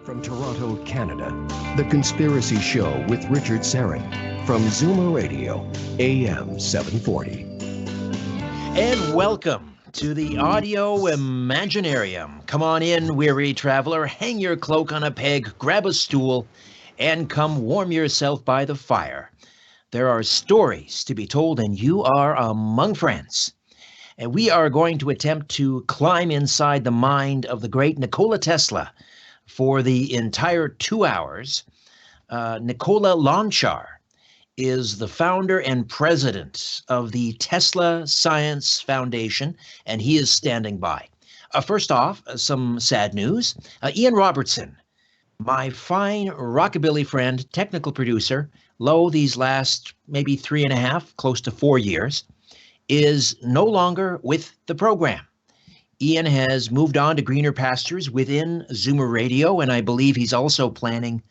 From Toronto, Canada, The Conspiracy Show with Richard Syrett from Zoomer Radio, AM 740. And welcome to the Audio Imaginarium. Come on in, weary traveler, hang your cloak on a peg, grab a stool, and come warm yourself by the fire. There are stories to be told, and you are among friends. And we are going to attempt to climb inside the mind of the great Nikola Tesla for the entire 2 hours. Nikola Tesla is the founder and president of the Tesla Science Foundation, and he is standing by. First off, some sad news. Ian Robertson, my fine rockabilly friend, technical producer, these last maybe 3.5, close to 4 years, is no longer with the program. Ian has moved on to greener pastures within Zoomer Radio, and I believe he's also planning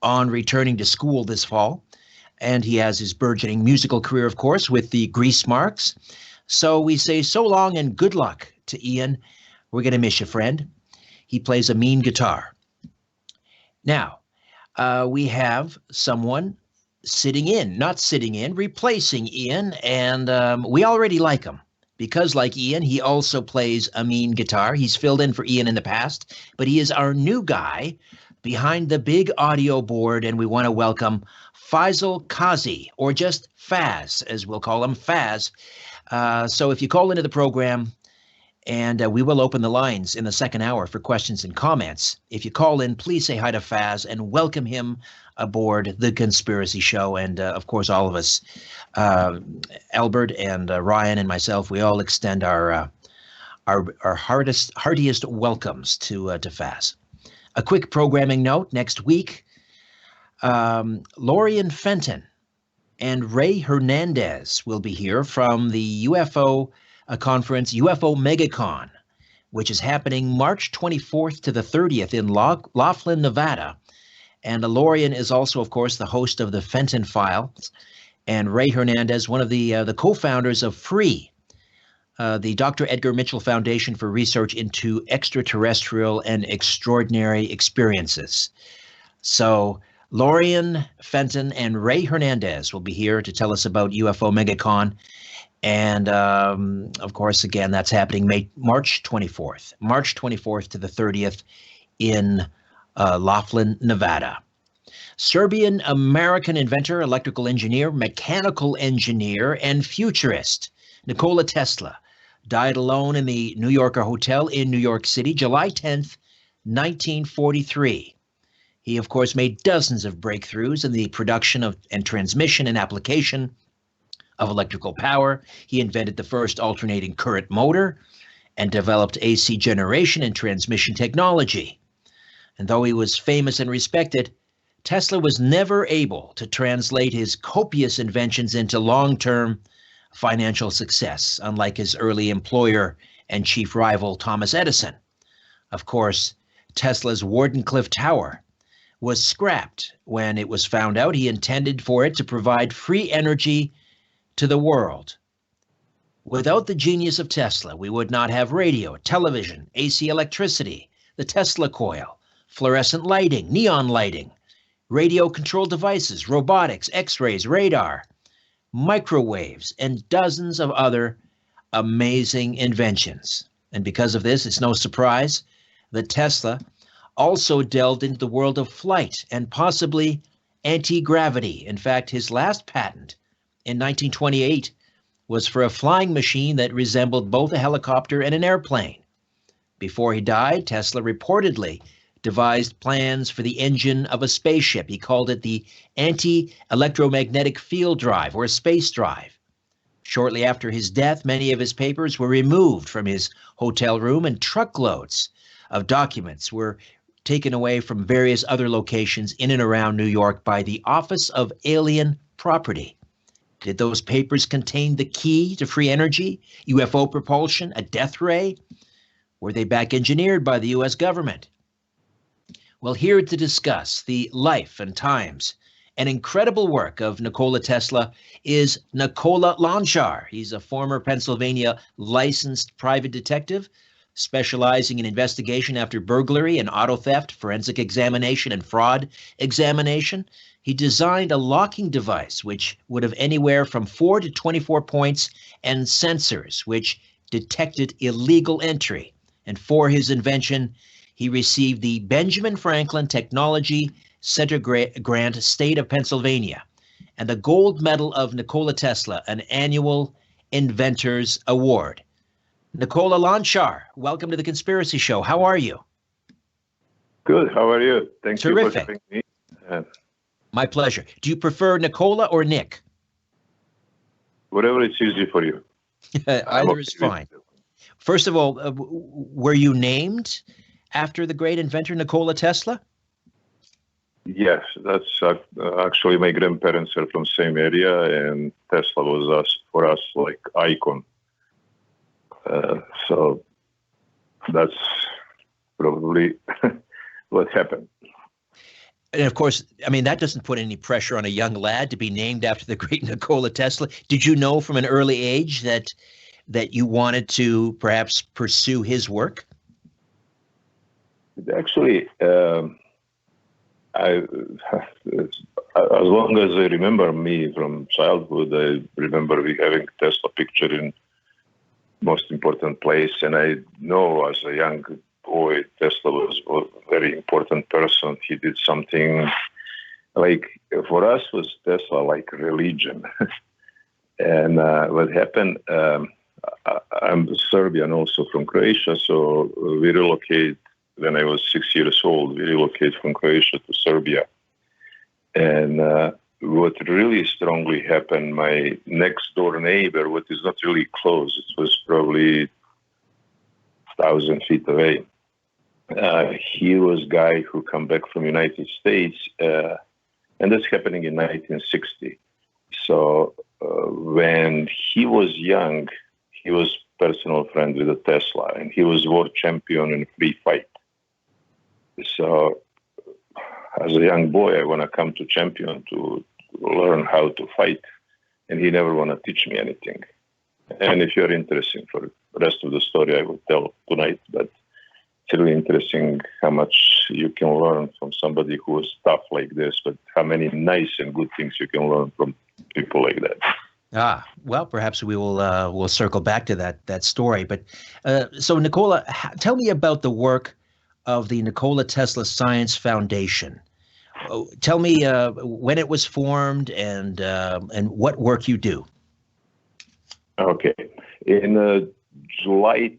on returning to school this fall. And he has his burgeoning musical career, of course, with the Grease Marks. So we say so long and good luck to Ian. We're going to miss you, friend. He plays a mean guitar. Now, we have someone replacing Ian, and we already like him. Because like Ian, he also plays a mean guitar. He's filled in for Ian in the past, but he is our new guy behind the big audio board, and we want to welcome Faisal Qazi, or just Faz, as we'll call him, Faz. So if you call into the program, and we will open the lines in the second hour for questions and comments. If you call in, please say hi to Faz and welcome him aboard The Conspiracy Show. And of course, all of us, Albert and Ryan and myself, we all extend our heartiest welcomes to Faz. A quick programming note: next week, Lorian Fenton and Ray Hernandez will be here from the UFO conference, UFO MegaCon, which is happening March 24th to the 30th in Laughlin, Nevada. And Lorian is also, of course, the host of the Fenton Files. And Ray Hernandez, one of the co-founders of FREE, the Dr. Edgar Mitchell Foundation for Research into Extraterrestrial and Extraordinary Experiences. So Lorian Fenton and Ray Hernandez will be here to tell us about UFO MegaCon. And, of course, again, that's happening March 24th to the 30th in Laughlin, Nevada. Serbian-American inventor, electrical engineer, mechanical engineer, and futurist Nikola Tesla died alone in the New Yorker Hotel in New York City, July 10th, 1943. He, of course, made dozens of breakthroughs in the production of and transmission and application of electrical power. He invented the first alternating current motor and developed AC generation and transmission technology. And though he was famous and respected, Tesla was never able to translate his copious inventions into long-term financial success, unlike his early employer and chief rival, Thomas Edison. Of course, Tesla's Wardenclyffe Tower was scrapped when it was found out he intended for it to provide free energy to the world. Without the genius of Tesla, we would not have radio, television, AC electricity, the Tesla coil, fluorescent lighting, neon lighting, radio controlled devices, robotics, x-rays, radar, microwaves, and dozens of other amazing inventions. And because of this, it's no surprise that Tesla also delved into the world of flight and possibly anti-gravity. In fact, his last patent in 1928 was for a flying machine that resembled both a helicopter and an airplane. Before he died, Tesla reportedly devised plans for the engine of a spaceship. He called it the anti-electromagnetic field drive, or space drive. Shortly after his death, many of his papers were removed from his hotel room, and truckloads of documents were taken away from various other locations in and around New York by the Office of Alien Property. Did those papers contain the key to free energy, UFO propulsion, a death ray? Were they back engineered by the U.S. government? Well, here to discuss the life and times and incredible work of Nikola Tesla is Nikola Tesla. He's a former Pennsylvania licensed private detective, specializing in investigation after burglary and auto theft, forensic examination, and fraud examination. He designed a locking device which would have anywhere from 4 to 24 points and sensors which detected illegal entry. And for his invention, he received the Benjamin Franklin Technology Center Grant, State of Pennsylvania, and the Gold Medal of Nikola Tesla, an annual Inventors Award. Nikola Lanchar, welcome to The Conspiracy Show. How are you? Good. How are you? Thank you for having me. My pleasure. Do you prefer Nikola or Nick? Whatever it's easy for you. Either is fine. First of all, were you named after the great inventor Nikola Tesla? Yes, that's actually my grandparents are from the same area, and Tesla was for us like icon. So that's probably what happened. And of course, I mean, that doesn't put any pressure on a young lad to be named after the great Nikola Tesla. Did you know from an early age that you wanted to perhaps pursue his work? Actually, as long as I remember me from childhood, I remember we having Tesla picture in most important place. And I know as a young boy, Tesla was a very important person. He did something like, for us was Tesla like religion. And what happened, I'm Serbian also from Croatia, so we relocated when I was 6 years old. We relocated from Croatia to Serbia. And what really strongly happened, my next door neighbor, what is not really close, it was probably 1,000 feet away. He was a guy who come back from United States, and that's happening in 1960. So when he was young, he was personal friend with a Tesla, and he was world champion in free fight. So as a young boy, I want to come to champion to learn how to fight, and he never want to teach me anything. And if you're interested for the rest of the story, I will tell tonight, but it's really interesting how much you can learn from somebody who is tough like this, but how many nice and good things you can learn from people like that. Well, perhaps we will we'll circle back to that story. But so, Nikola, tell me about the work of the Nikola Tesla Science Foundation. Tell me when it was formed and what work you do. Okay, in July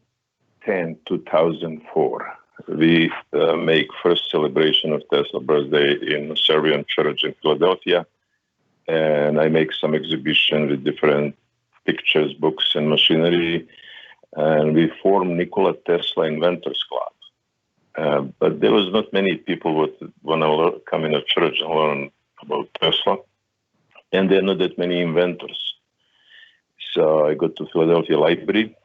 10, 2004, we make first celebration of Tesla birthday in a Serbian church in Philadelphia. And I make some exhibition with different pictures, books, and machinery. And we formed Nikola Tesla Inventors Club. But there was not many people who want to come in a church and learn about Tesla. And there are not that many inventors. So I go to Philadelphia Library,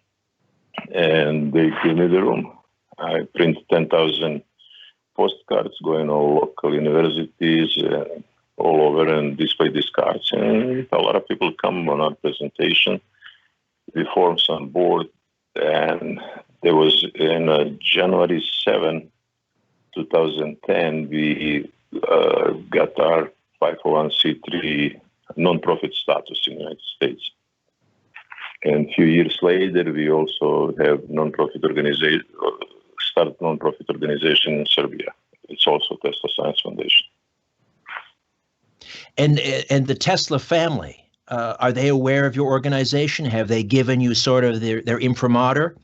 and they give me the room. I print 10,000 postcards going all local universities, all over, and display these cards. And a lot of people come on our presentation. We formed some board, and there was in January 7, 2010, we got our 501c3 non-profit status in the United States. And a few years later, we also have non-profit organization, start non-profit organization in Serbia. It's also Tesla Science Foundation. And the Tesla family, are they aware of your organization? Have they given you sort of their imprimatur?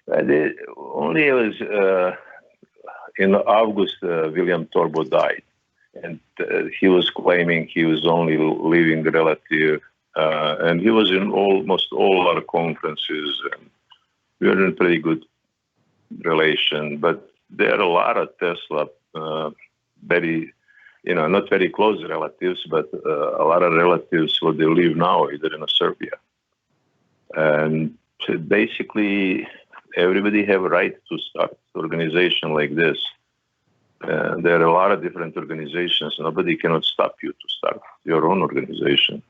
Only was in August, William Torbo died, and he was claiming he was only living relative, and he was in almost all our conferences, and we were in pretty good relation. But there are a lot of Tesla, very, not very close relatives, but a lot of relatives where they live now, either in Serbia. And basically, everybody have a right to start an organization like this. There are a lot of different organizations. Nobody cannot stop you to start your own organization.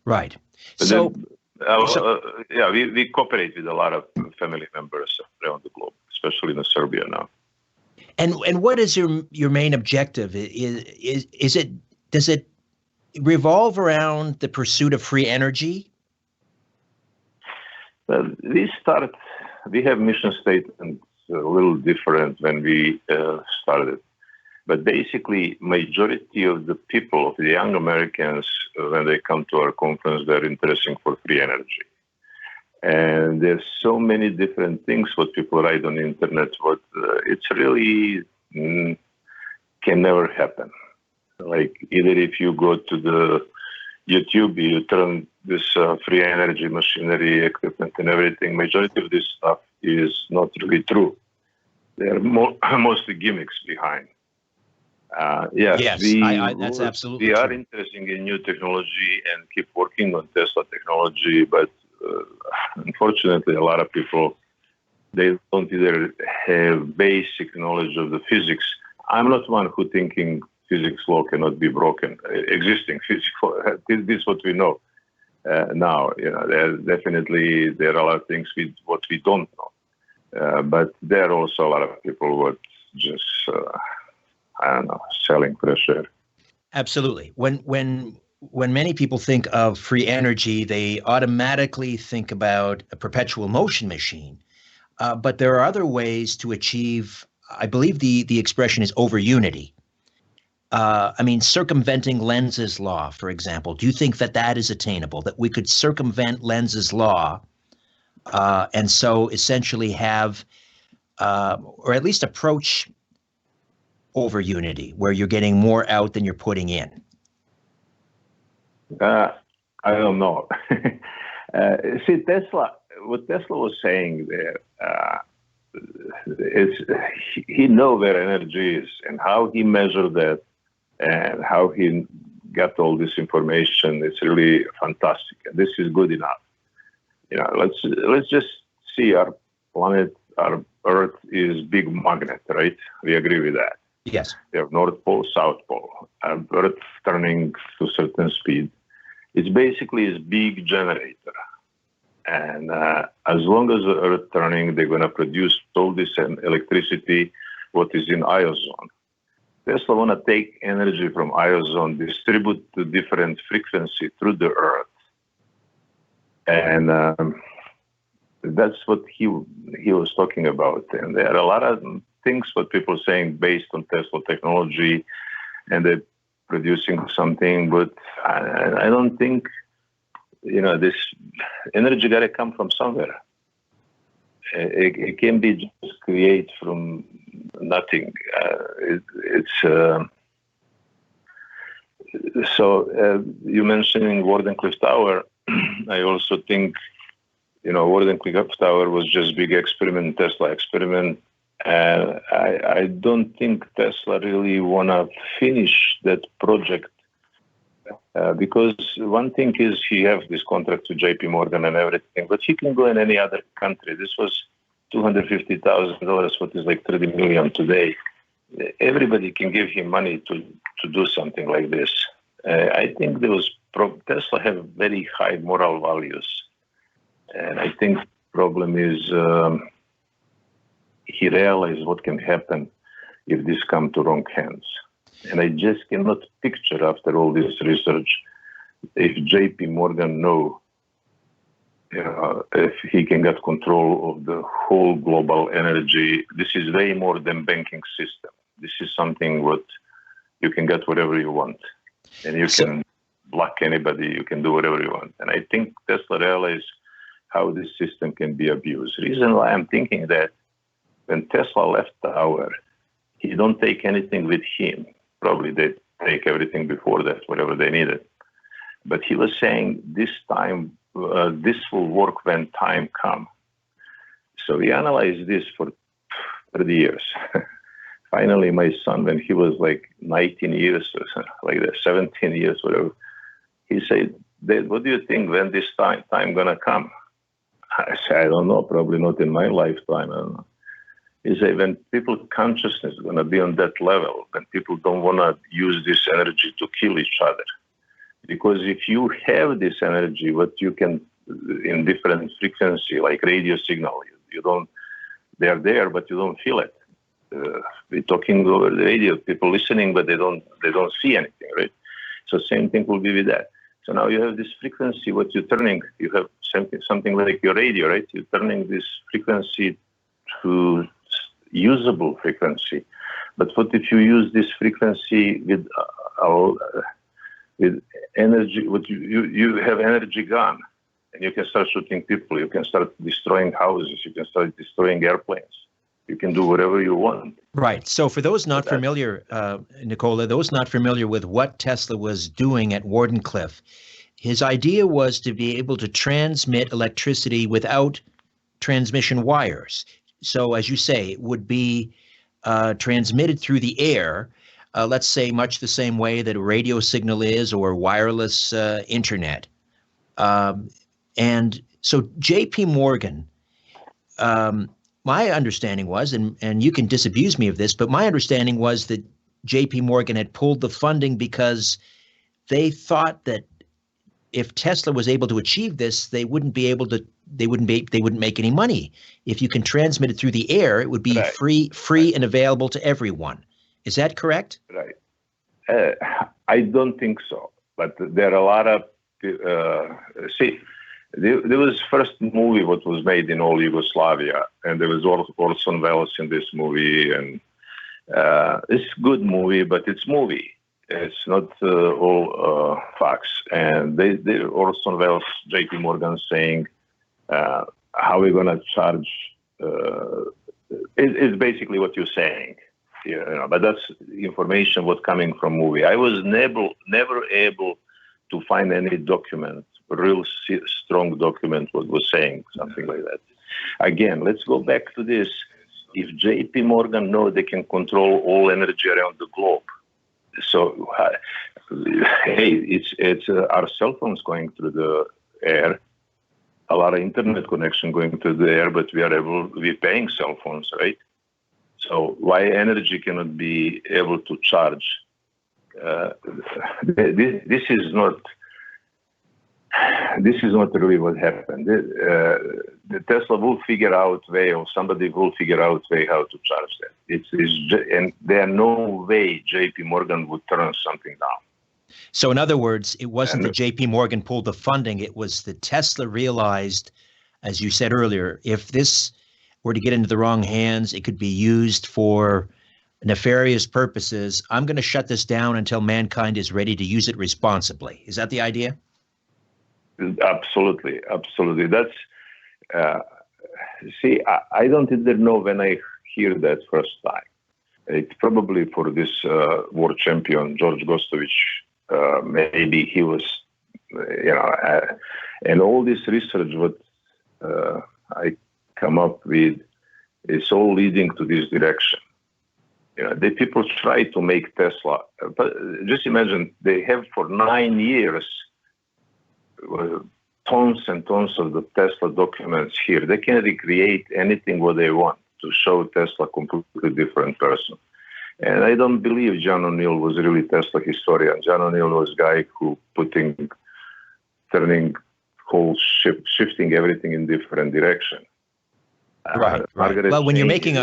Right. But so, Yeah, we cooperate with a lot of family members around the globe, especially in Serbia now. And what is your main objective? Does it revolve around the pursuit of free energy? Well, we have mission statements a little different when we started. But basically, majority of the people, of the young Americans, when they come to our conference, they're interested for free energy. And there's so many different things what people write on the internet, but it's really can never happen. Like either if you go to the YouTube, you turn this free energy machinery, equipment and everything, majority of this stuff is not really true. There are mostly gimmicks behind. Yes, that's absolutely we are true. interested in new technology and keep working on Tesla technology, but unfortunately, a lot of people, they don't either have basic knowledge of the physics. I'm not one who thinking physics law cannot be broken. Existing physics law, this is what we know now. You know, there are a lot of things what we don't know, but there are also a lot of people who are just I don't know, selling fresh air. Absolutely. When many people think of free energy, they automatically think about a perpetual motion machine. But there are other ways to achieve, I believe the expression is over unity. I mean, circumventing Lenz's law, for example. Do you think that is attainable, that we could circumvent Lenz's law and so essentially have, or at least approach over unity, where you're getting more out than you're putting in? I don't know. See, what Tesla was saying there, he knows where energy is and how he measured that and how he got all this information. It's really fantastic. And this is good enough. You know, let's just see our planet, our Earth is big magnet, right? We agree with that. Yes. We have North Pole, South Pole, Earth turning to a certain speed. It's basically a big generator. And as long as the Earth turning, they're going to produce all this electricity, what is in ozone. Tesla want to take energy from ozone, distribute to different frequency through the Earth. And that's what he was talking about. And there are a lot of things what people are saying based on Tesla technology, and they're producing something, but I don't think, you know, this energy got to come from somewhere. It can be just create from nothing. So you mentioning Wardenclyffe Tower, I also think, you know, Wardenclyffe Tower was just big experiment, Tesla experiment. And I don't think Tesla really want to finish that project because one thing is he has this contract to JP Morgan and everything, but he can go in any other country. This was $250,000, what is like 30 million today. Everybody can give him money to do something like this. I think Tesla have very high moral values. And I think problem is he realized what can happen if this come to wrong hands. And I just cannot picture after all this research if JP Morgan know if he can get control of the whole global energy. This is way more than banking system. This is something what you can get whatever you want. And you can block anybody, you can do whatever you want. And I think Tesla realized how this system can be abused. Reason why I'm thinking that when Tesla left the tower, he don't take anything with him. Probably they take everything before that, whatever they needed. But he was saying this time, this will work when time comes. So we analyzed this for 30 years. Finally, my son, when he was like 19 years, or like that, 17 years, whatever, he said, Dad, what do you think when this time gonna come? I said, I don't know, probably not in my lifetime. I don't know. He said, when people consciousness is going to be on that level, when people don't want to use this energy to kill each other. Because if you have this energy, what you can in different frequency, like radio signal. You don't. They are there, but you don't feel it. We're talking over the radio, people listening, but they don't see anything, right? So same thing will be with that. So now you have this frequency. What you're turning, you have something like your radio, right? You're turning this frequency to usable frequency. But what if you use this frequency with energy? What you have energy gun, and you can start shooting people. You can start destroying houses. You can start destroying airplanes. You can do whatever you want. Right. So for those not familiar, Nikola, those not familiar with what Tesla was doing at Wardenclyffe, his idea was to be able to transmit electricity without transmission wires. So as you say, it would be transmitted through the air, let's say much the same way that a radio signal is or wireless internet. And so J.P. Morgan, my understanding was, and you can disabuse me of this, but my understanding was that J.P. Morgan had pulled the funding because they thought that if Tesla was able to achieve this, they wouldn't make any money. If you can transmit it through the air, it would be free and available to everyone. Is that correct? Right. I don't think so, but there are a lot of there was first movie what was made in all Yugoslavia, and there was Orson Welles in this movie, and it's a good movie, but it's movie. It's not all facts. And they Orson Welles, J.P. Morgan saying, how are we going to charge? It's basically what you're saying. But that's information what coming from movie. I was never able to find any document, real strong document what was saying something like that. Again, let's go back to this. If J.P. Morgan know they can control all energy around the globe, so hey, it's our cell phones going through the air, a lot of internet connection going through the air, but we're paying cell phones, right? So why energy cannot be able to charge? This is not really what happened. The Tesla will figure out way, or somebody will figure out way how to charge that. And there no way J.P. Morgan would turn something down. So in other words, it wasn't that J.P. Morgan pulled the funding. It was that Tesla realized, as you said earlier, if this were to get into the wrong hands, it could be used for nefarious purposes. I'm going to shut this down until mankind is ready to use it responsibly. Is that the idea? Absolutely. That's see, I don't even know when I hear that first time. It's probably for this world champion George Gostovich. Maybe he was, and all this research what I come up with is all leading to this direction. The people try to make Tesla, but just imagine they have for 9 years tons and tons of the Tesla documents here. They can recreate anything what they want to show Tesla completely different person. And I don't believe John O'Neill was really Tesla historian. John O'Neill was a guy who turning whole shifting everything in different direction. Right. Well, when you're making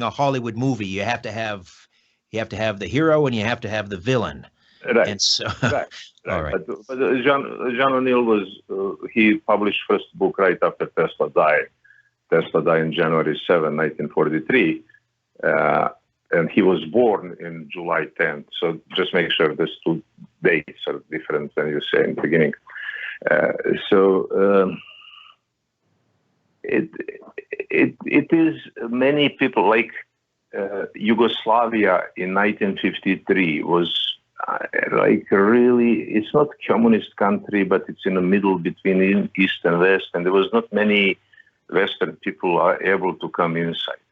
a Hollywood movie, you have to have the hero and you have to have the villain. Right. And so, right. All right. But John O'Neill was he published first book right after Tesla died. Tesla died in January 7, 1943, and he was born in July 10th. So just make sure these two dates are different than you say in the beginning. It is many people like Yugoslavia in 1953 was like really, it's not communist country, but it's in the middle between East and West, and there was not many Western people are able to come inside.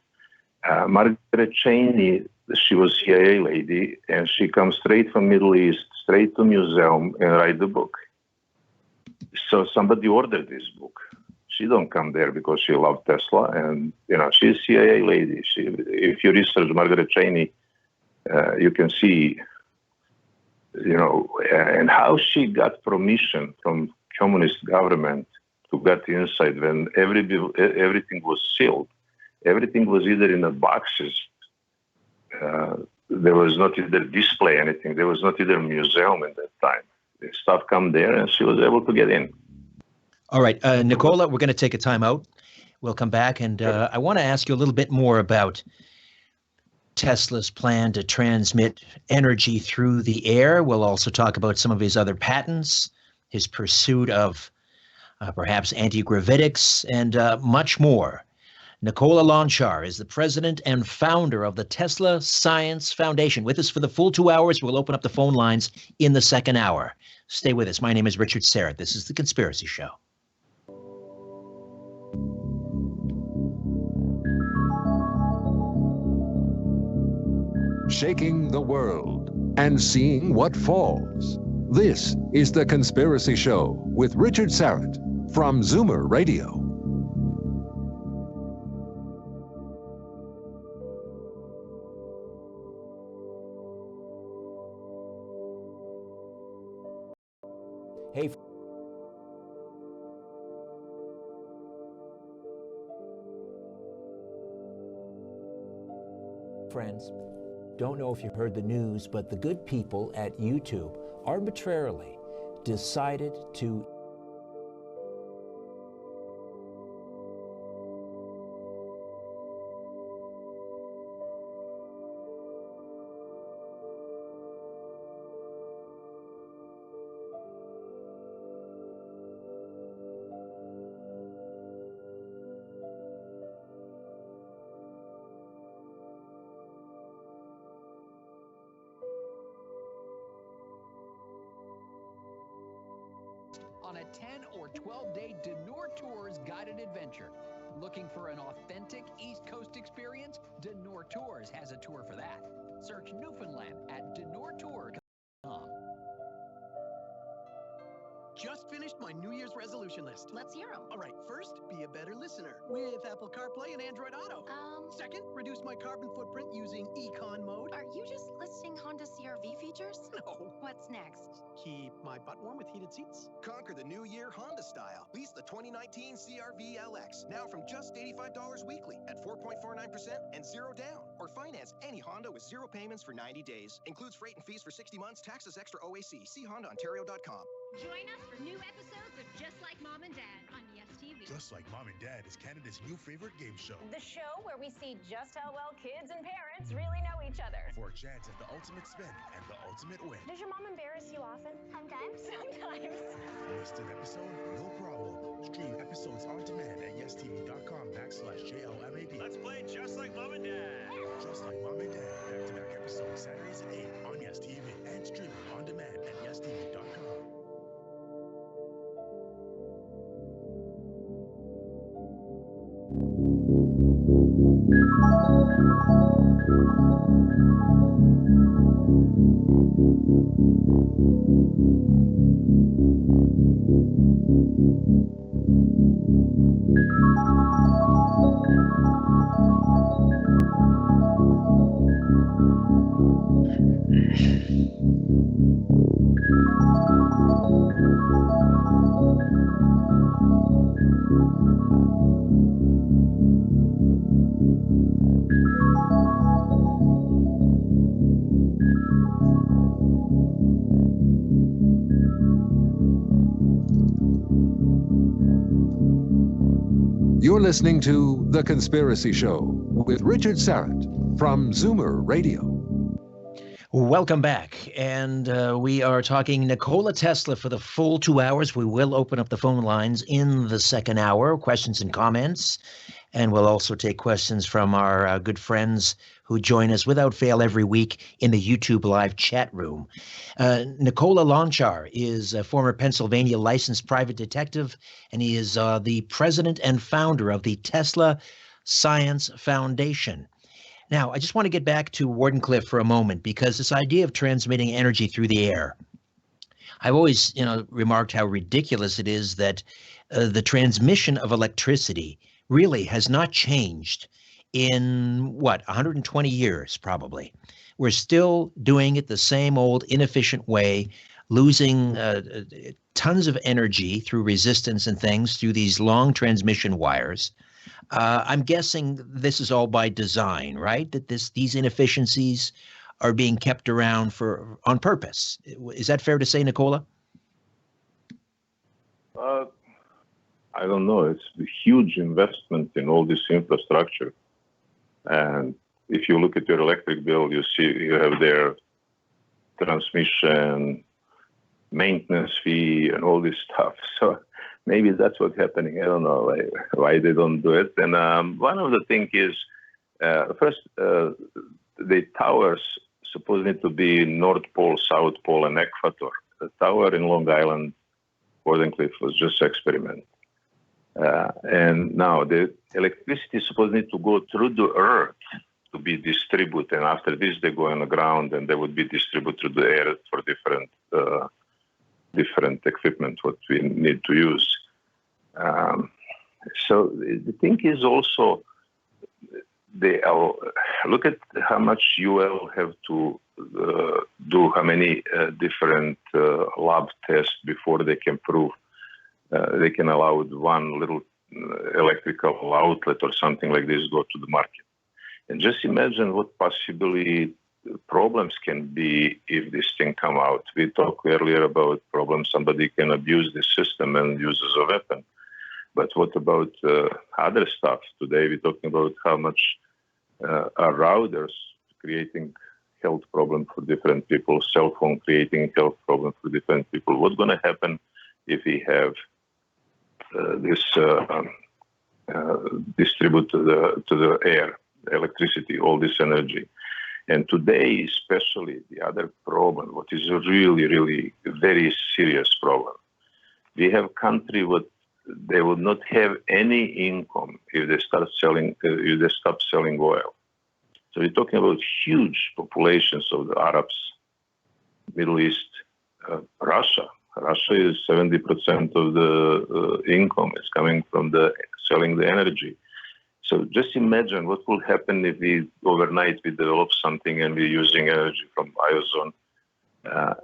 Margaret Cheney, she was CIA lady, and she comes straight from Middle East, straight to museum and write the book. So somebody ordered this book. She don't come there because she loved Tesla, and she's a CIA lady. If you research Margaret Cheney, you can see, and how she got permission from communist government to get inside when everything was sealed. Everything was either in the boxes. There was not either display anything. There was not either a museum at that time. The stuff come there, and she was able to get in. All right, Nikola, we're going to take a time out. We'll come back, and I want to ask you a little bit more about Tesla's plan to transmit energy through the air. We'll also talk about some of his other patents, his pursuit of perhaps anti-gravitics, and much more. Nikola Tesla is the president and founder of the Tesla Science Foundation. With us for the full 2 hours. We'll open up the phone lines in the second hour. Stay with us. My name is Richard Syrett. This is The Conspiracy Show. Shaking the world and seeing what falls. This is The Conspiracy Show with Richard Syrett from Zoomer Radio. Hey, friends. Don't know if you heard the news, but the good people at YouTube arbitrarily decided to on a 10 or 12-day Denor Tours guided adventure. Looking for an authentic East Coast experience? Denor Tours has a tour for that. Search Newfoundland at denortour.com. Just finished my New Year's resolution list. Let's hear them. All right, first, be a better listener with Apple CarPlay and Android Auto. Second, reduce my carbon footprint using Econ mode. Are you just listing Honda CR-V features? No. What's next? Keep my butt warm with heated seats. Conquer the new year Honda style. Lease the 2019 CR-V LX now from just $85 weekly at 4.49% and 0 down. Or finance any Honda with 0 payments for 90 days. Includes freight and fees for 60 months, taxes extra OAC. See HondaOntario.com. Join us for new episodes of Just Like Mom and Dad on Yes TV. Just Like Mom and Dad is Canada's new favorite game show. The show where we see just how well kids and parents really know each other. For a chance at the ultimate spin and the ultimate win. Does your mom embarrass you often? Sometimes. Missed an episode? No problem. Stream episodes on demand at yestv.com/JLMAD. Let's play Just Like Mom and Dad. Just Like Mom and Dad. Back-to-back episodes Saturdays at 8 on Yes TV and streaming on demand at yestv.com. You're listening to The Conspiracy Show with Richard Syrett from Zoomer Radio. Welcome back. And we are talking Nikola Tesla for the full 2 hours. We will open up the phone lines in the second hour, questions and comments. And we'll also take questions from our good friends who join us without fail every week in the YouTube live chat room. Nikola Tesla is a former Pennsylvania licensed private detective, and he is the president and founder of the Tesla Science Foundation. Now, I just want to get back to Wardenclyffe for a moment, because this idea of transmitting energy through the air, I've always, remarked how ridiculous it is that the transmission of electricity really has not changed in 120 years, probably. We're still doing it the same old inefficient way, losing tons of energy through resistance and things through these long transmission wires. I'm guessing this is all by design, right? That these inefficiencies are being kept around on purpose. Is that fair to say, Nikola? I don't know. It's a huge investment in all this infrastructure. And if you look at your electric bill, you see you have their transmission, maintenance fee, and all this stuff. So maybe that's what's happening. I don't know why they don't do it. And one of the things is, first, the towers supposedly to be North Pole, South Pole, and Equator. The tower in Long Island, Wardenclyffe, was just experiment. And now the electricity is supposed to go through the earth to be distributed. And after this, they go on the ground and they would be distributed through the air for different equipment, what we need to use. So the thing is also, look at how much UL have to do, how many different lab tests before they can prove they can allow one little electrical outlet or something like this go to the market. And just imagine what possibly problems can be if this thing come out. We talked earlier about problems. Somebody can abuse the system and use as a weapon. But what about other stuff? Today we're talking about how much are routers creating health problems for different people, cell phone creating health problems for different people. What's going to happen if we have this distribute to the air, electricity, all this energy? And today, especially, the other problem, what is a really, really very serious problem, we have country what they would not have any income if they stop selling oil. So we're talking about huge populations of the Arabs, Middle East, Russia. Russia is 70% of the income is coming from selling the energy. So just imagine what will happen if overnight we develop something and we're using energy from ozone,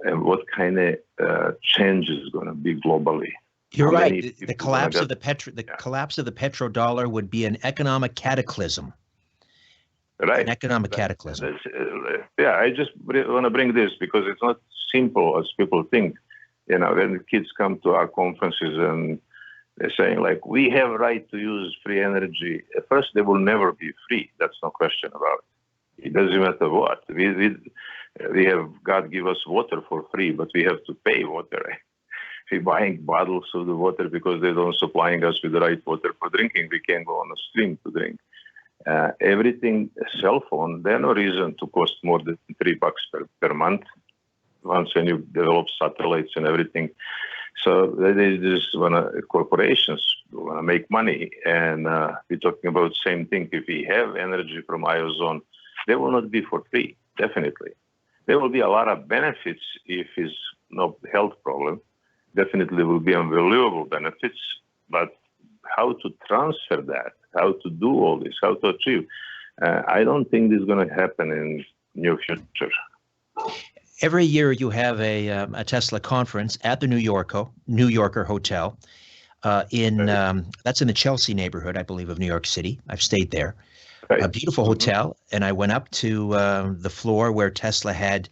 and what kind of change is going to be globally. You're right. The collapse of the petrodollar would be an economic cataclysm. Right. An economic cataclysm. I just want to bring this because it's not simple as people think. You know, when the kids come to our conferences and they're saying, like, we have right to use free energy. At first, they will never be free. That's no question about it. It doesn't matter what. We have God give us water for free, but we have to pay water. We're buying bottles of the water because they don't supplying us with the right water for drinking. We can't go on a stream to drink. Everything, cell phone, there's no reason to cost more than $3 per month once when you develop satellites and everything. So they just corporations want to make money. And we're talking about the same thing. If we have energy from ozone, they will not be for free, definitely. There will be a lot of benefits if it's no health problem. Definitely will be unbelievable benefits. But how to transfer that, how to do all this, how to achieve, I don't think this is going to happen in near future. Every year you have a Tesla conference at the New Yorker Hotel that's in the Chelsea neighborhood, I believe, of New York City. I've stayed there. Right. A beautiful hotel, and I went up to the floor where Tesla had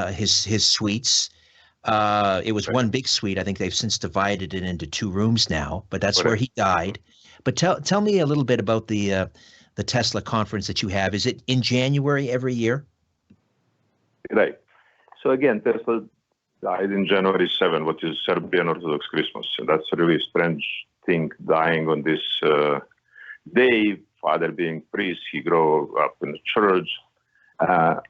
his suites. It was one big suite. I think they've since divided it into 2 rooms now, but that's where he died. But tell me a little bit about the Tesla conference that you have. Is it in January every year? Right. So again, Tesla died in January 7, which is Serbian Orthodox Christmas. And that's a really strange thing, dying on this day. Father being priest, he grew up in the church.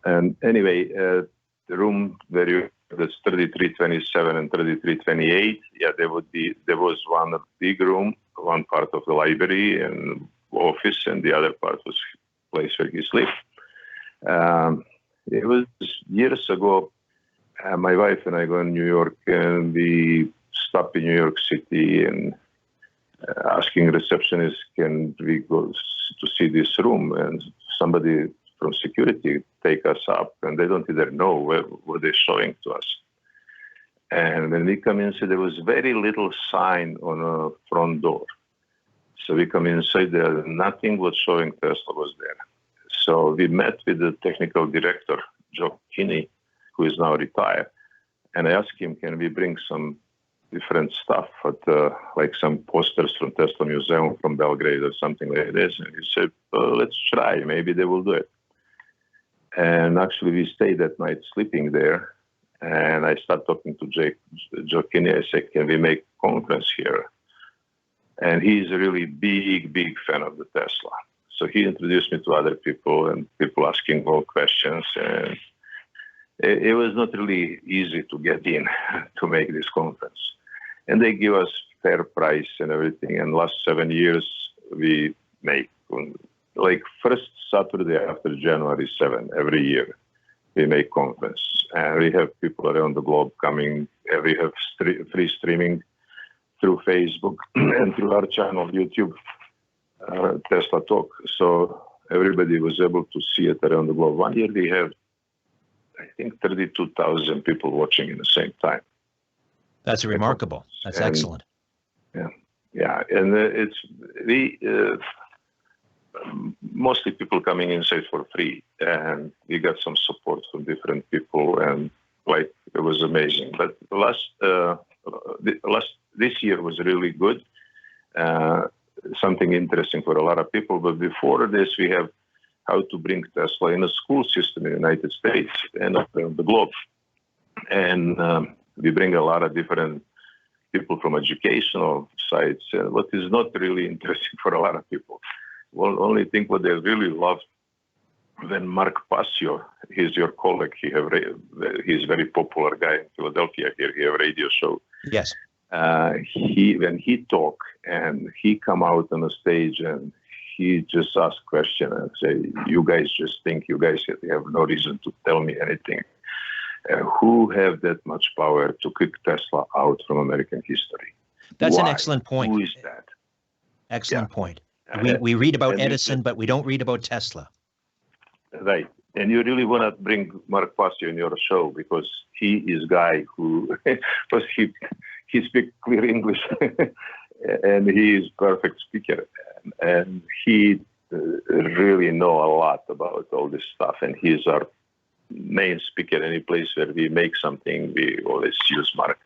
And anyway, the room where that's 3327 and 3328. Yeah, there was one big room, one part of the library and office, and the other part was place where he slept. It was years ago. My wife and I go in New York, and we stop in New York City and asking receptionist, can we go to see this room? And somebody from security take us up, and they don't even know what they're showing to us. And when we come inside, there was very little sign on a front door. So we come inside there, nothing was showing Tesla was there. So we met with the technical director, Joe Kinney, who is now retired. And I asked him, can we bring some different stuff, like some posters from Tesla Museum from Belgrade or something like this? And he said, let's try, maybe they will do it. And actually we stayed that night sleeping there. And I started talking to Joe Kinney. I said, can we make conference here? And he's a really big fan of the Tesla. So he introduced me to other people and people asking all questions. And it was not really easy to get in to make this conference. And they give us fair price and everything. And last 7 years, we make, like first Saturday after January 7, every year, we make conference. And we have people around the globe coming. And we have free streaming through Facebook and through our channel, YouTube, Tesla Talk. So everybody was able to see it around the globe. One year we have, I think, 32,000 people watching at the same time. That's remarkable. That's excellent. Yeah. And mostly people coming inside for free. And we got some support from different people. And like, it was amazing. But this year was really good. Something interesting for a lot of people. But before this, we have how to bring Tesla in a school system in the United States and around the globe. And we bring a lot of different people from educational sites. What is not really interesting for a lot of people. Well, only thing what they really love when Mark Passio, he's your colleague, he's a very popular guy in Philadelphia here, he have a radio show. Yes. When he talk and he come out on the stage and he just ask question and say, you guys just think, you guys have no reason to tell me anything. Who have that much power to kick Tesla out from American history? That's Why? an excellent point. Who is that? Excellent point. We read about Edison, but we don't read about Tesla. Right. And you really want to bring Mark Passio in your show because he is guy who, because he speaks clear English and he is perfect speaker. And he really know a lot about all this stuff. And he is our main speaker. Any place where we make something, we always use Mark.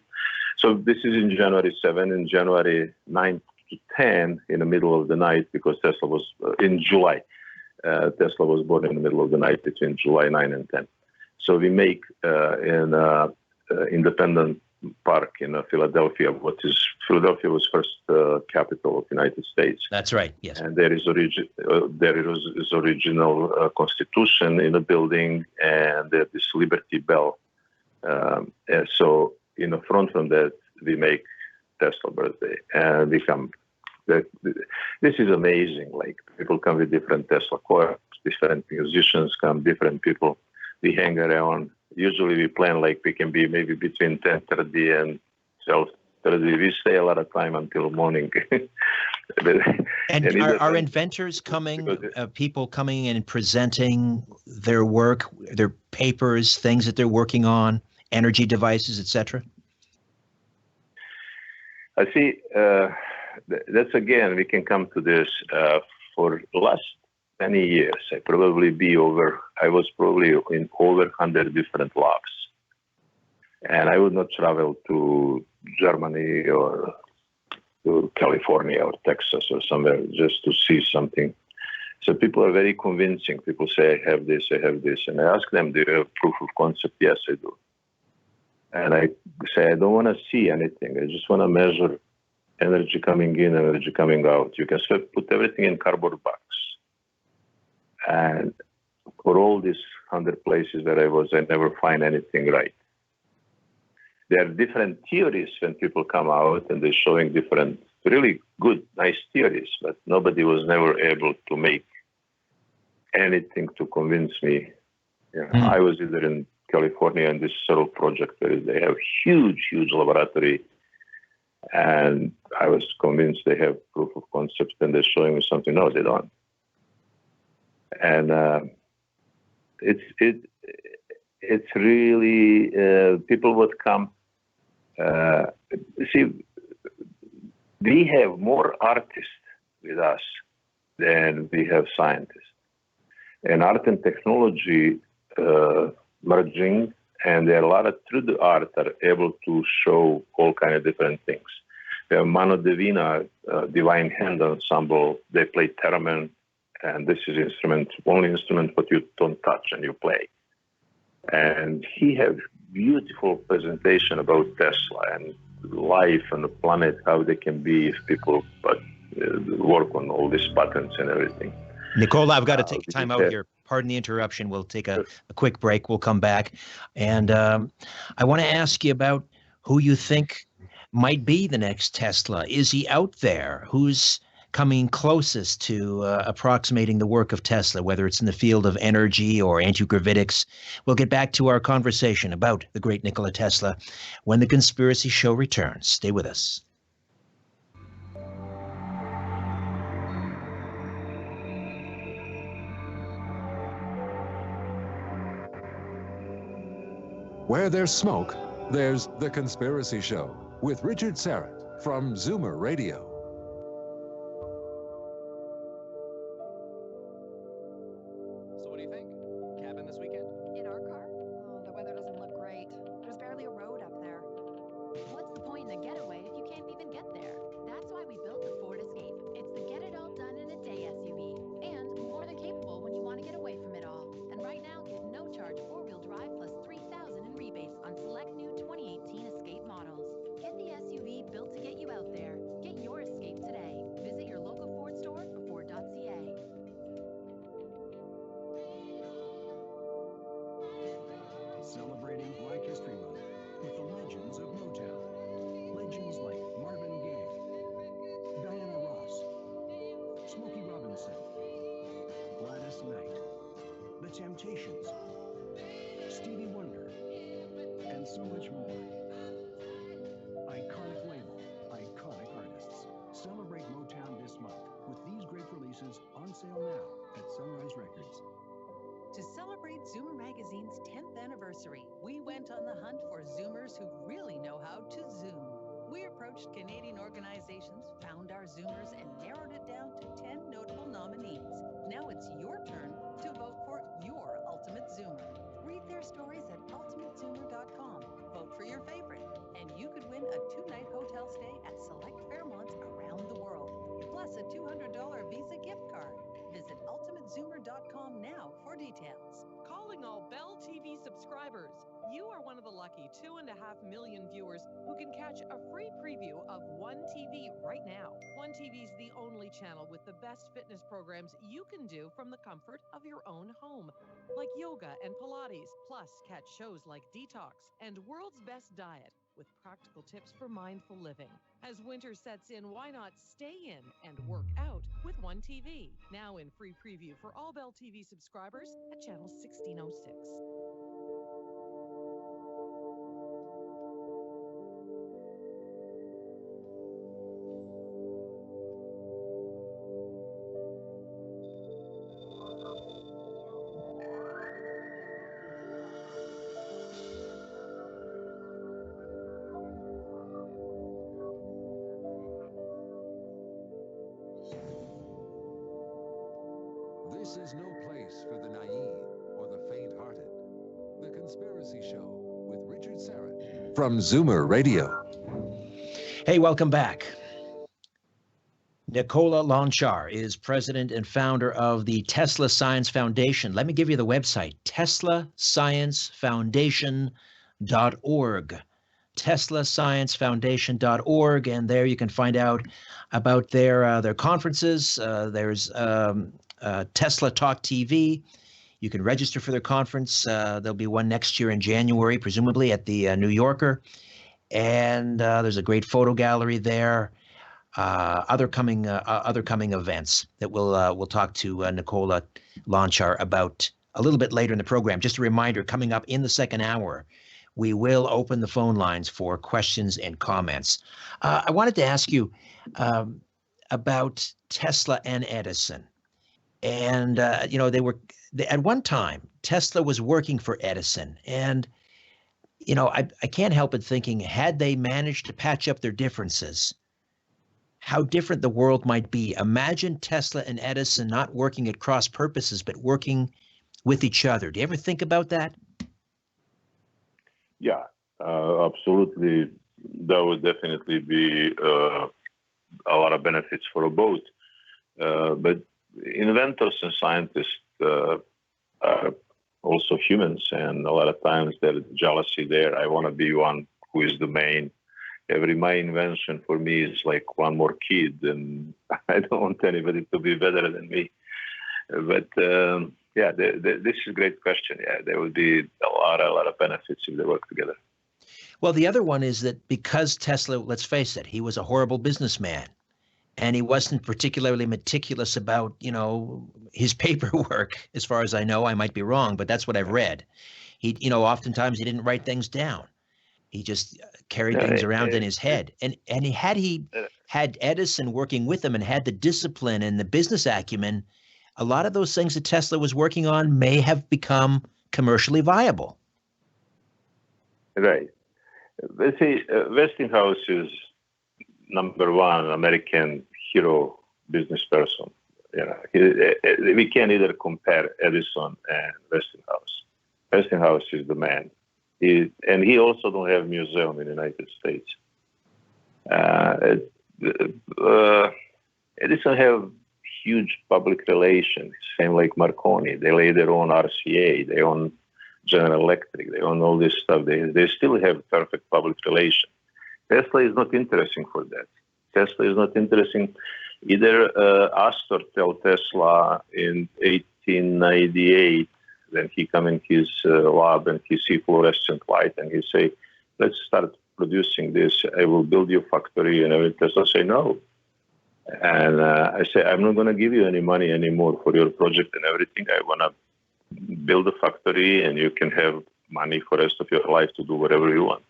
So this is in January 7, in January 9 to 10 in the middle of the night, because Tesla was in July. Tesla was born in the middle of the night between July 9 and 10. So we make in Independent Park in Philadelphia, Philadelphia was first capital of the United States. That's right. Yes. And there is original constitution in the building, and there's this Liberty Bell. And so in the front from that, we make Tesla birthday, and we come. This is amazing. Like, people come with different Tesla cars, different musicians come, different people. We hang around. Usually we plan like we can be maybe between 10:30 and 12:30. We stay a lot of time until morning. And are inventors coming, people coming and presenting their work, their papers, things that they're working on, energy devices, etc.? I see. That's again, we can come to this. For the last many years, I was probably in over 100 different labs. And I would not travel to Germany or to California or Texas or somewhere just to see something. So people are very convincing. People say, I have this. And I ask them, do you have proof of concept? Yes, I do. And I say, I don't want to see anything. I just want to measure energy coming in, energy coming out. You can put everything in cardboard box. And for all these 100 places that I was, I never find anything right. There are different theories when people come out and they're showing different, really good, nice theories, but nobody was never able to make anything to convince me. I was either in California in this Searle project where they have huge laboratory, and I was convinced they have proof of concept, and they're showing me something. No, they don't. And it's really people would come See, we have more artists with us than we have scientists. And art and technology merging, and there are a lot of through the art are able to show all kind of different things. We have Mano Divina, Divine Hand Ensemble. They play theremin, and this is only instrument what you don't touch and you play. And he has beautiful presentation about Tesla and life and the planet, how they can be if people work on all these patents and everything. Nikola, I've got to take time out here. Pardon the interruption. We'll take a quick break. We'll come back. And I want to ask you about who you think might be the next Tesla. Is he out there? Who's coming closest to approximating the work of Tesla, whether it's in the field of energy or anti-gravitics? We'll get back to our conversation about the great Nikola Tesla when the Conspiracy Show returns. Stay with us. Where there's smoke, there's The Conspiracy Show with Richard Syrett from Zoomer Radio. So what do you think? Cabin this weekend? In our car? Oh, the weather doesn't look great. There's barely a road up there. What's the point in a getaway if you can't even get there? That's why we built the Ford Escape. It's the get-it-all-done-in-a-day SUV. And more than capable when you want to get away from it all. And right now, get no-charge four-wheel drive plus $3,000 in rebates on select new 2018 Escape models. Get the SUV built to get you out there. Get your Escape today. Visit your local Ford store or Ford.ca. Celebrating Black History Month with the legends of Motown. Legends like Marvin Gaye, Diana Ross, Smokey Robinson, Gladys Knight, The Temptations, Stevie Wonder, and so much more. Iconic label, iconic artists. Celebrate Motown this month with these great releases on sale now at Sunrise Records. To celebrate Zoomer Magazine's 10th anniversary, we went on the hunt for Zoomers who really know how to Zoom. We approached Canadian organizations, found our Zoomers, and narrowed it down to 10 notable nominees. Now it's your turn to vote for your ultimate Zoomer. Read their stories at ultimatezoomer.com. Vote for your favorite, and you could win a 2-night hotel stay at select Fairmonts around the world, plus a $200 Visa gift card. Visit ultimatezoomer.com now for details. Calling all Bell TV subscribers. You are one of the lucky 2.5 million viewers who can catch a free preview of One TV right now. One TV is the only channel with the best fitness programs you can do from the comfort of your own home, like yoga and Pilates. Plus, catch shows like Detox and World's Best Diet with practical tips for mindful living. As winter sets in, why not stay in and work out with One TV? Now in free preview for all Bell TV subscribers at channel 1606. This is no place for the naive or the faint-hearted. The Conspiracy Show with Richard Syrett from Zoomer Radio. Hey, welcome back. Nikola Tesla is president and founder of the Tesla Science Foundation. Let me give you the website, teslasciencefoundation.org. teslasciencefoundation.org, and there you can find out about their conferences. There's Tesla Talk TV. You can register for their conference. There'll be one next year in January, presumably at the New Yorker. And there's a great photo gallery there. Other coming events that we'll talk to Nikola Tesla about a little bit later in the program. Just a reminder, coming up in the second hour, we will open the phone lines for questions and comments. I wanted to ask you about Tesla and Edison. And, at one time, Tesla was working for Edison. And I can't help but thinking, had they managed to patch up their differences, how different the world might be. Imagine Tesla and Edison not working at cross purposes, but working with each other. Do you ever think about that? Yeah, absolutely. That would definitely be a lot of benefits for both. But inventors and scientists are also humans, and a lot of times there's jealousy there. I want to be one who is the main. My invention for me is like one more kid, and I don't want anybody to be better than me. But yeah, this is a great question. Yeah, there would be a lot of benefits if they work together. Well, the other one is that because Tesla, let's face it, he was a horrible businessman, and he wasn't particularly meticulous about, his paperwork. As far as I know, I might be wrong, but that's what I've read. He, oftentimes he didn't write things down. He just carried things around in his head. And had he had Edison working with him and had the discipline and the business acumen, a lot of those things that Tesla was working on may have become commercially viable. Right. Let's say Westinghouse is number one American hero business person. We can't either compare Edison and Westinghouse. Westinghouse is the man. He also don't have museum in the United States. Edison have huge public relations, same like Marconi. They lay their own RCA, they own General Electric, they own all this stuff. They still have perfect public relations. Tesla is not interesting for that. Tesla is not interesting. Either Astor tell Tesla in 1898, then he come in his lab and he see fluorescent light and he say, let's start producing this. I will build your factory. And Tesla say no. And I say, I'm not going to give you any money anymore for your project and everything. I want to build a factory and you can have money for the rest of your life to do whatever you want.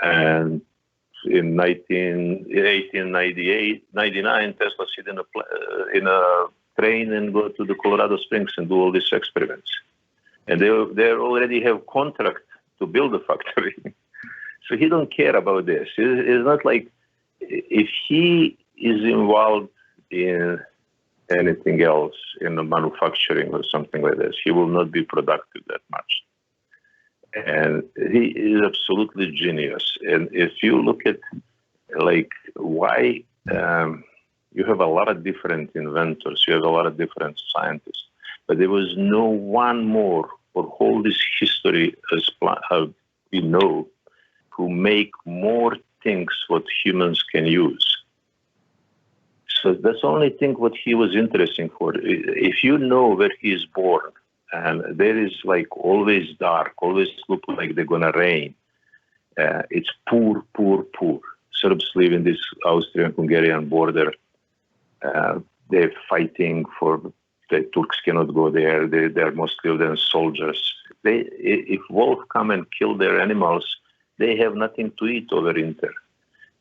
And in 1899, Tesla sit in a train and go to the Colorado Springs and do all these experiments. And they already have contract to build a factory. So he don't care about this. It's not like if he is involved in anything else, in the manufacturing or something like this, he will not be productive that much. And he is absolutely genius. And if you look at like why you have a lot of different inventors, you have a lot of different scientists, but there was no one more for whole this history as we know who make more things what humans can use. So that's the only thing what he was interesting for. If you know where he is born, and there is like always dark, always look like they're gonna rain. It's poor, poor, poor. Serbs live in this Austrian-Hungarian border. They're fighting for the Turks cannot go there. They're mostly of them soldiers. If wolves come and kill their animals, they have nothing to eat over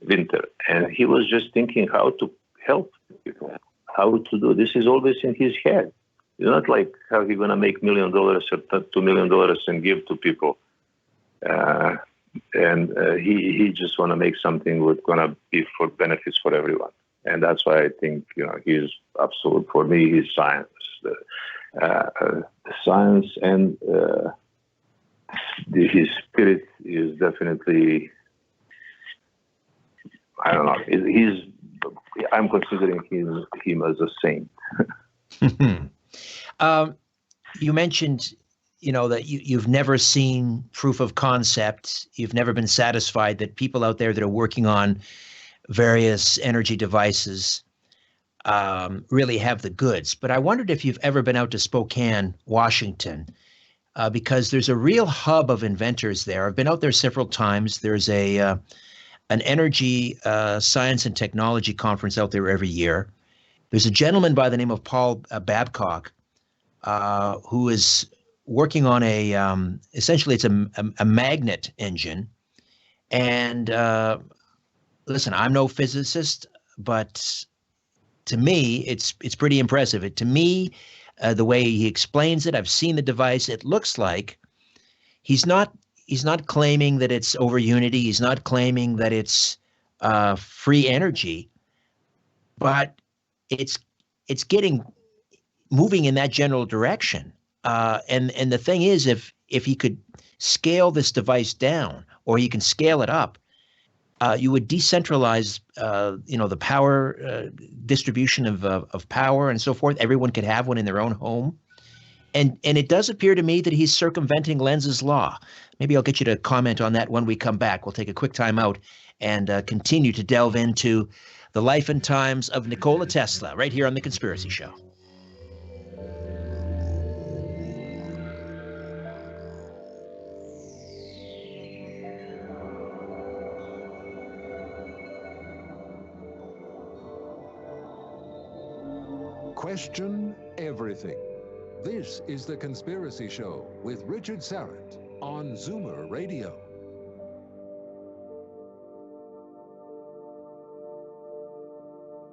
winter. And he was just thinking how to help people, how to do. This is always in his head. It's not like how he's going to make $1 million or $2 million and give to people. He just want to make something that's going to be for benefits for everyone. And that's why I think, he's absolute, for me, he's science. Science and his spirit is definitely, I don't know, I'm considering him as a saint. You mentioned, that you've never seen proof of concept. You've never been satisfied that people out there that are working on various energy devices really have the goods. But I wondered if you've ever been out to Spokane, Washington, because there's a real hub of inventors there. I've been out there several times. There's an energy science and technology conference out there every year. There's a gentleman by the name of Paul Babcock who is working on essentially it's a magnet engine. And listen, I'm no physicist, but to me, it's pretty impressive. To me, the way he explains it, I've seen the device. It looks like he's not he's not claiming that it's over unity. He's not claiming that it's free energy, but it's getting moving in that general direction. And the thing is, if he could scale this device down, or you can scale it up, you would decentralize, the power distribution of power and so forth. Everyone could have one in their own home. And it does appear to me that he's circumventing Lenz's law. Maybe I'll get you to comment on that when we come back. We'll take a quick time out and continue to delve into the life and times of Nikola Tesla right here on The Conspiracy Show. Question everything. This is The Conspiracy Show with Richard Syrett on Zoomer Radio.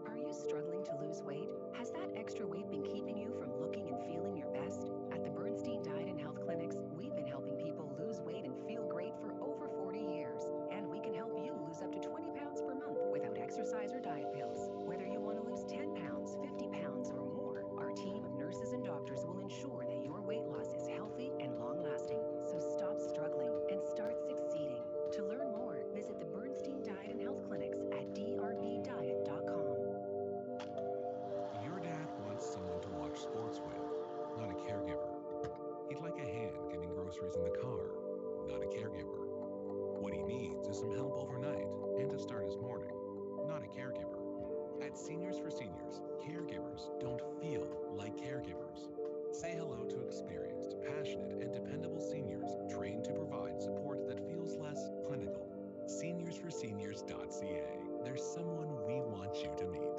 Are you struggling to lose weight? Has that extra weight been keeping you from looking and feeling your best? At the Bernstein Diet and Health Clinics, we've been helping people lose weight and feel great for over 40 years. And we can help you lose up to 20 pounds per month without exercise or diet pills. Whether you want to lose 10 pounds, 50 pounds, or more, our team of nurses and doctors will ensure that your weight loss is healthy and long-lasting. So stop struggling and start succeeding. To learn more, visit the Bernstein Diet and Health Clinics at drbdiet.com. Your dad wants someone to watch sports with, not a caregiver. He'd like a hand getting groceries in the car, not a caregiver. What he needs is some help overnight and to start his morning, not a caregiver. At Seniors for Seniors, caregivers don't feel like caregivers. Say hello to experienced, passionate, and dependable seniors trained to provide support that feels less clinical. SeniorsForSeniors.ca. There's someone we want you to meet.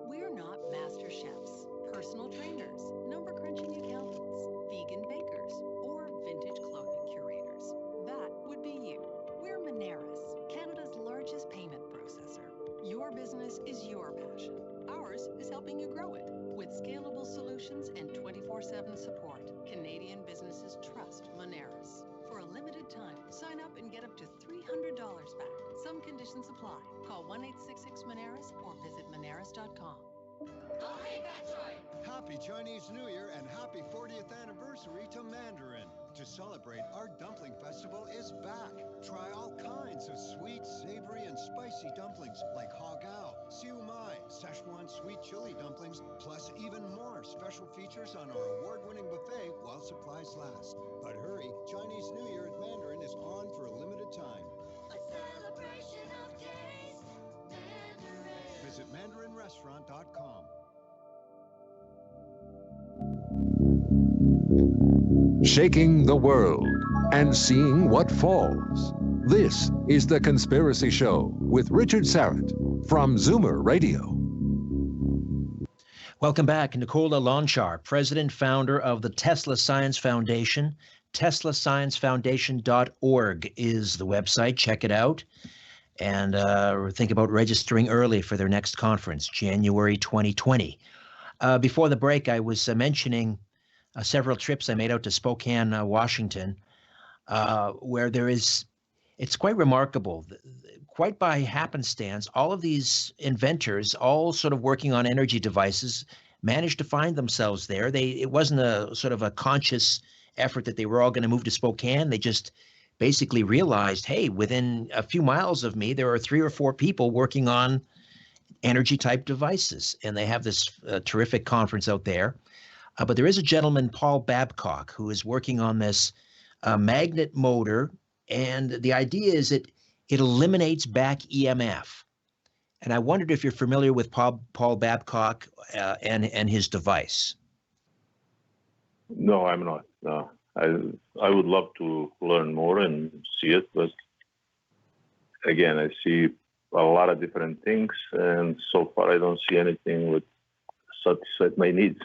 We're not master chefs, personal trainers, number-crunching accountants, vegan bakers, or vintage clothing curators. That would be you. We're Moneris, Canada's largest payment processor. Your business is your passion. Ours is helping you grow it. With scalable solutions and 24/7 support, Canadian businesses trust Moneris. For a limited time, sign up and get up to $300 back. Some conditions apply. Call 1-866-MONERIS or visit Moneris.com. Oh, hey, Patroy! Happy Chinese New Year and happy 40th anniversary to Mandarin. To celebrate, our dumpling festival is back. Try all kinds of sweet, savory, and spicy dumplings like hao-gao, siu mai, Szechuan sweet chili dumplings, plus even more special features on our award-winning buffet while supplies last. But hurry, Chinese New Year at Mandarin is on for a limited time. A celebration of taste, Mandarin. Visit mandarinrestaurant.com. Shaking the world and seeing what falls. This is The Conspiracy Show with Richard Syrett from Zoomer Radio. Welcome back. Nikola Lonchar, president, founder of the Tesla Science Foundation. TeslaScienceFoundation.org is the website. Check it out. And think about registering early for their next conference, January 2020. Before the break, I was mentioning several trips I made out to Spokane, Washington, where it's quite remarkable. Quite by happenstance, all of these inventors, all sort of working on energy devices, managed to find themselves there. It wasn't a sort of a conscious effort that they were all going to move to Spokane. They just basically realized, hey, within a few miles of me, there are 3 or 4 people working on energy type devices. And they have this terrific conference out there. But there is a gentleman, Paul Babcock, who is working on this magnet motor. And the idea is that it eliminates back EMF. And I wondered if you're familiar with Paul Babcock and his device. No, I'm not. No, I would love to learn more and see it, but again, I see a lot of different things, and so far I don't see anything that satisfies my needs.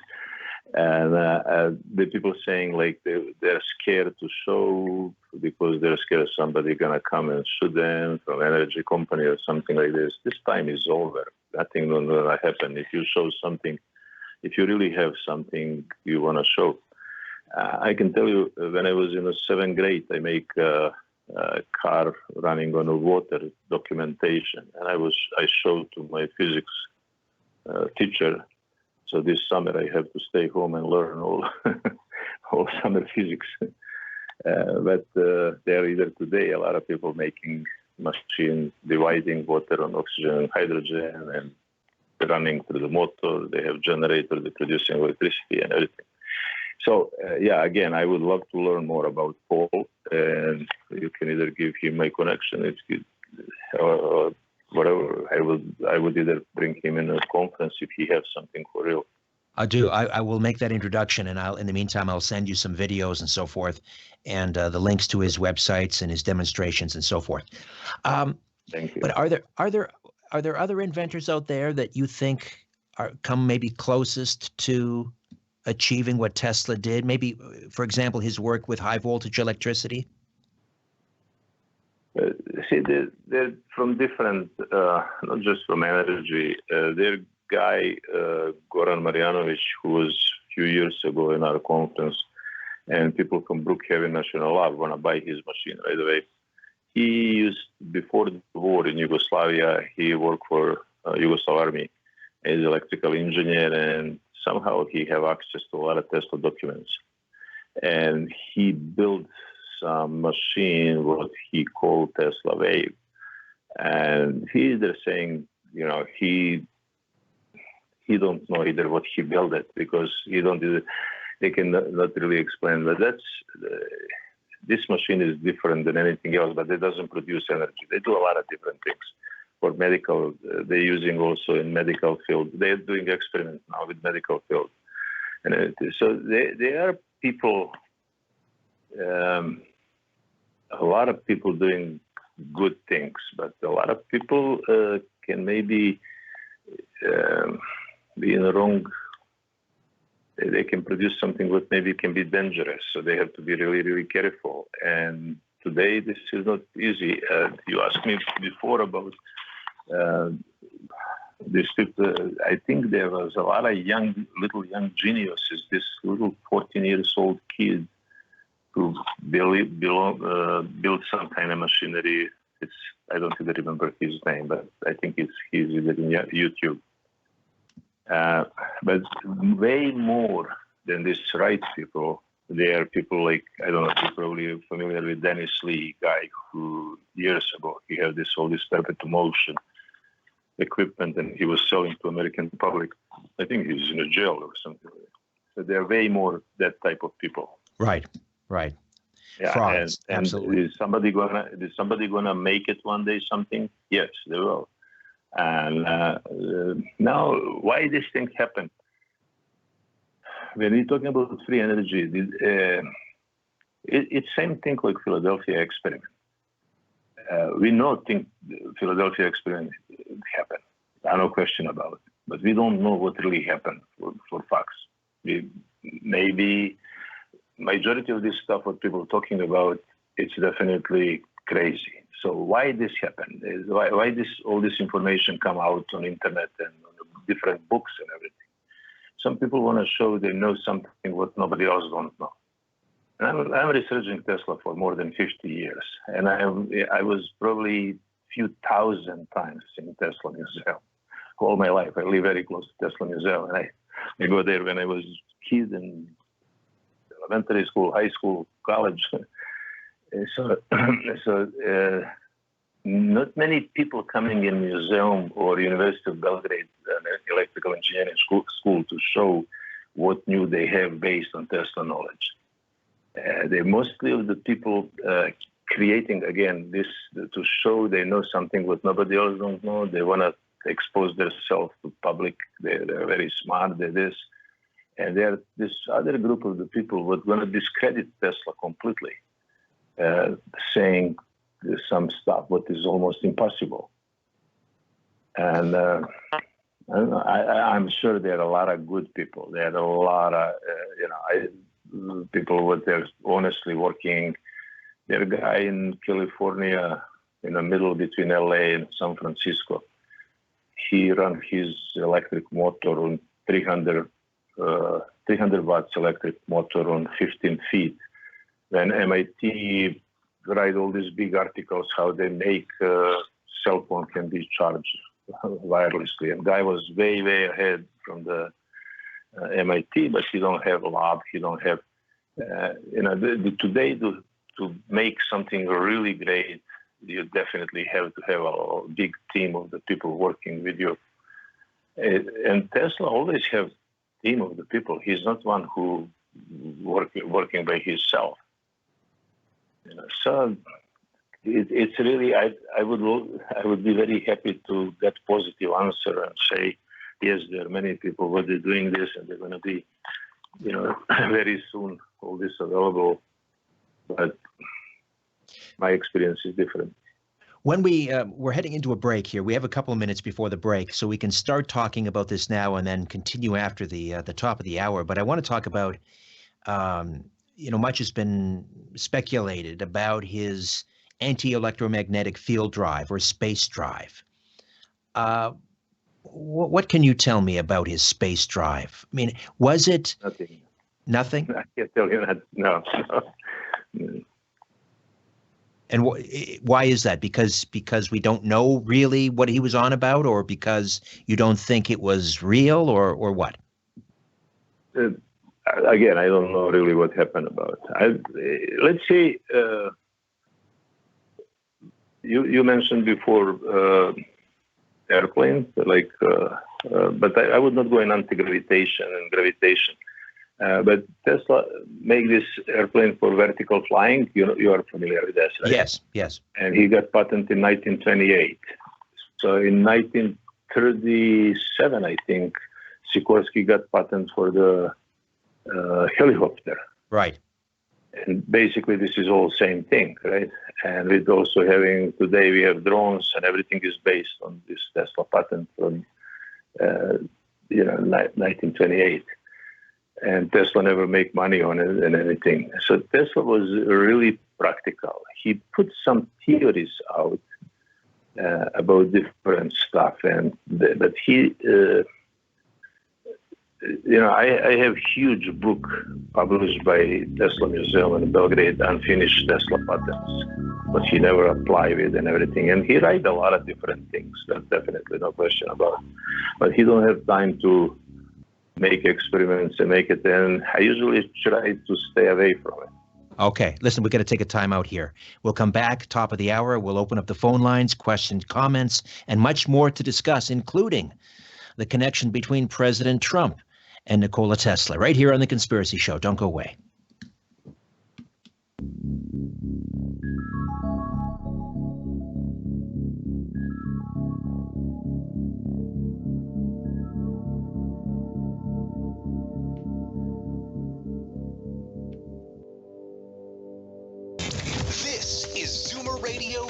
And the people saying like they're scared to show because they're scared somebody gonna come and sue them from an energy company or something like this. This time is over. Nothing gonna happen. If you show something, if you really have something you want to show, I can tell you, when I was in the 7th grade, I make a car running on a water documentation, and I showed to my physics teacher. So this summer I have to stay home and learn all summer physics. But there either today a lot of people making machine dividing water on oxygen and hydrogen and running through the motor. They have generators, they're producing electricity and everything. So yeah, again, I would love to learn more about Paul, and you can either give him my connection if you, or whatever. I would either bring him in a conference if he has something for real. I do. I will make that introduction, and in the meantime, I'll send you some videos and so forth, and the links to his websites and his demonstrations and so forth. Thank you. But are there other inventors out there that you think come maybe closest to achieving what Tesla did? Maybe, for example, his work with high voltage electricity? See, they're from different, not just from energy. Their guy, Goran Marjanovic, who was a few years ago in our conference, and people from Brookhaven National Lab want to buy his machine right away. He used, before the war in Yugoslavia, he worked for Yugoslav Army as an electrical engineer, and somehow he have access to a lot of Tesla documents. And he built some machine, what he called Tesla Wave. And they're saying, you know, he don't know either what he built it, because they can not really explain. But this machine is different than anything else, but it doesn't produce energy. They do a lot of different things. For medical, they're using also in medical field. They're doing experiments now with medical field. And so there are people, a lot of people doing good things, but a lot of people can maybe be in the wrong. They can produce something that maybe can be dangerous. So they have to be really, really careful. And today, this is not easy. You asked me before about this people. I think there was a lot of little young geniuses. This little 14-year-old kid who built some kind of machinery. I don't even remember his name, but I think he's either in YouTube. But way more than these right people, there are people like, I don't know if you're probably familiar with Dennis Lee, guy who years ago, he had all this perpetual motion equipment, and he was selling to American public. I think he was in a jail or something like that. So there are way more that type of people. Right. Yeah, frauds, and absolutely. Is somebody gonna make it one day? Something? Yes, they will. And now, why this thing happened? When we're talking about free energy, it's same thing like Philadelphia experiment. We think Philadelphia experiment happened. No question about it. But we don't know what really happened for facts. Maybe majority of this stuff, what people are talking about, it's definitely crazy. So why this happened? Why all this information come out on internet and on different books and everything? Some people want to show they know something what nobody else don't know. And I'm researching Tesla for more than 50 years, and I was probably few thousand times in Tesla Museum all my life. I live very close to Tesla Museum, and I go there when I was a kid in elementary school, high school, college. So not many people coming in museum or University of Belgrade electrical engineering school to show what new they have based on Tesla knowledge. They mostly of the people creating again this to show they know something what nobody else don't know. They want to expose themselves to public. They're very smart. They're this. And there this other group of the people who are going to discredit Tesla completely, saying some stuff what is almost impossible. And I'm sure there are a lot of good people. There are a lot of people what they're honestly working. There's a guy in California, in the middle between LA and San Francisco. He ran his electric motor on 300 300 watts electric motor on 15 feet. When MIT write all these big articles how they make cell phone can be charged wirelessly, and guy was way ahead from the MIT, but he don't have a lab, he don't have today to make something really great, you definitely have to have a big team of the people working with you. And Tesla always have team of the people. He's not one who working by himself. So it's really I would be very happy to get positive answer and say yes, there are many people what they're doing this and they're going to be very soon all this available. But my experience is different. When we're heading into a break here, we have a couple of minutes before the break, so we can start talking about this now and then continue after the top of the hour. But I want to talk about, much has been speculated about his anti-electromagnetic field drive or space drive. What can you tell me about his space drive? I mean, was it nothing? Nothing? I can't tell you that. No. And why is that? Because we don't know really what he was on about, or because you don't think it was real, or what? Again, I don't know really what happened about. Let's say you mentioned before airplanes, but I would not go in anti-gravitation and gravitation. But Tesla make this airplane for vertical flying. You are familiar with that, right? Yes. And he got patent in 1928. So in 1937, I think, Sikorsky got patent for the helicopter. Right. And basically, this is all same thing, right? And with also having today, we have drones, and everything is based on this Tesla patent from 1928. And Tesla never make money on it and anything. So Tesla was really practical. He put some theories out about different stuff, but he, I have huge book published by Tesla Museum in Belgrade, unfinished Tesla patents, but he never applied with and everything. And he write a lot of different things. That's definitely no question about. But he don't have time to make experiments and make it, and I usually try to stay away from it. Okay, listen, we're going to take a time out here. We'll come back, top of the hour. We'll open up the phone lines, questions, comments, and much more to discuss, including the connection between President Trump and Nikola Tesla, right here on The Conspiracy Show. Don't go away.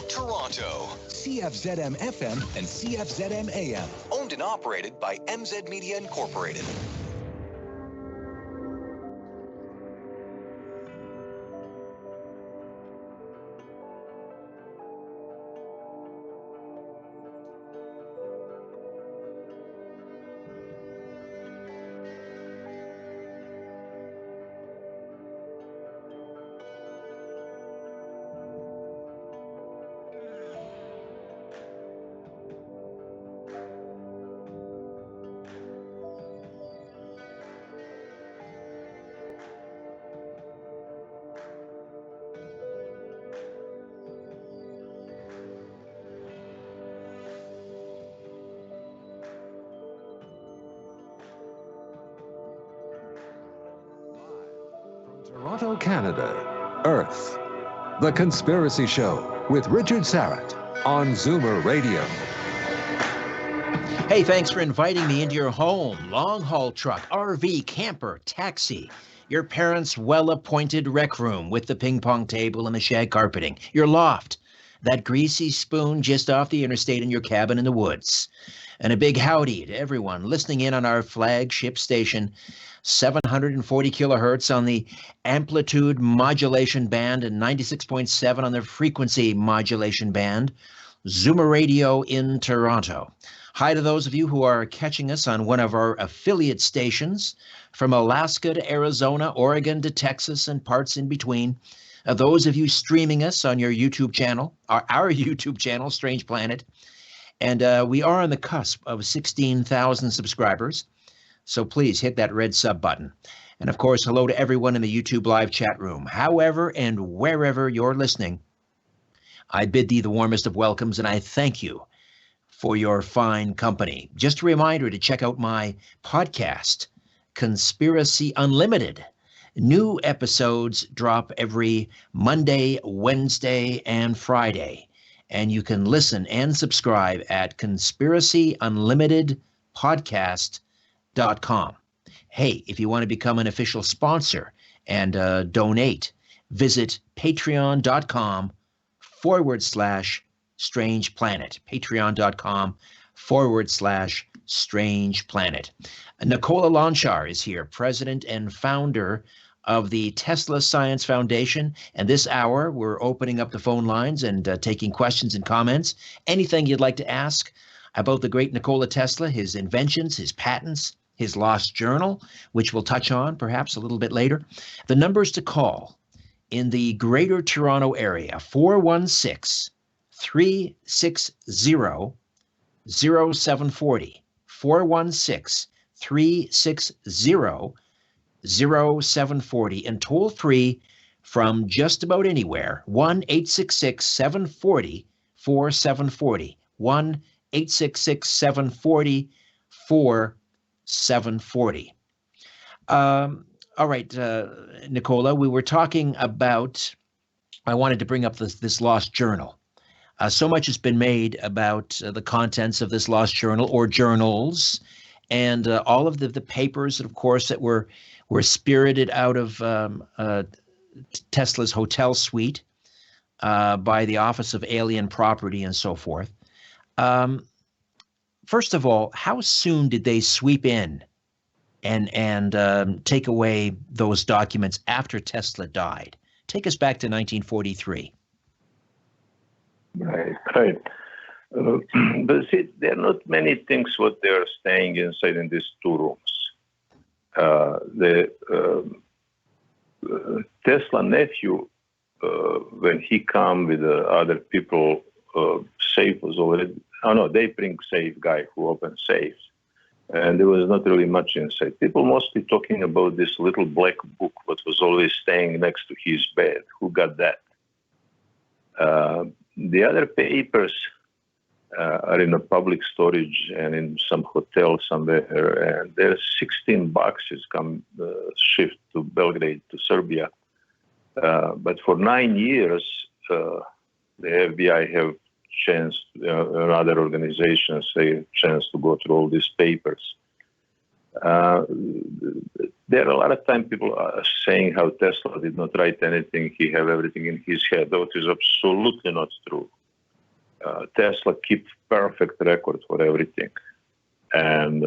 Toronto. CFZM FM and CFZM AM. Owned and operated by MZ Media Incorporated. Toronto, Canada, Earth. The Conspiracy Show with Richard Syrett on Zoomer Radio. Hey, thanks for inviting me into your home. Long-haul truck, RV, camper, taxi. Your parents' well-appointed rec room with the ping-pong table and the shag carpeting. Your loft. That greasy spoon just off the interstate in your cabin in the woods. And a big howdy to everyone listening in on our flagship station, 740 kilohertz on the amplitude modulation band and 96.7 on the frequency modulation band, Zoomer Radio in Toronto. Hi to those of you who are catching us on one of our affiliate stations from Alaska to Arizona, Oregon to Texas, and parts in between. Those of you streaming us on your YouTube channel, our YouTube channel, Strange Planet. And we are on the cusp of 16,000 subscribers. So please hit that red sub button. And of course, hello to everyone in the YouTube live chat room. However and wherever you're listening, I bid thee the warmest of welcomes, and I thank you for your fine company. Just a reminder to check out my podcast, Conspiracy Unlimited. New episodes drop every Monday, Wednesday, and Friday. And you can listen and subscribe at conspiracyunlimitedpodcast.com. Hey, if you want to become an official sponsor and donate, visit patreon.com/Strange Planet. Patreon.com/Strange Planet. Nikola Tesla is here, president and founder of the Tesla Science Foundation. And this hour, we're opening up the phone lines and taking questions and comments. Anything you'd like to ask about the great Nikola Tesla, his inventions, his patents, his lost journal, which we'll touch on perhaps a little bit later. The numbers to call in the Greater Toronto area, 416-360-0740. 416-360-0740, and toll free from just about anywhere, 1-866-740-4740, 1-866-740-4740. All right, Nikola, we were talking about, I wanted to bring up this lost journal. So much has been made about the contents of this lost journal or journals, and all of the papers, of course, that were spirited out of Tesla's hotel suite by the Office of Alien Property and so forth. First of all, how soon did they sweep in and take away those documents after Tesla died? Take us back to 1943. Right. But see, there are not many things what they are staying inside in these two rooms. The Tesla nephew, when he come with other people, safe was already. Oh no, they bring safe guy who opens safes, and there was not really much inside. People mostly talking about this little black book, what was always staying next to his bed. Who got that? The other papers are in a public storage and in some hotel somewhere, and there's 16 boxes come shipped to Belgrade, to Serbia. But for 9 years, the FBI have chance, and other organizations, they have chance to go through all these papers. There are a lot of times people are saying how Tesla did not write anything, he have everything in his head. That is absolutely not true. Tesla keeps perfect record for everything. And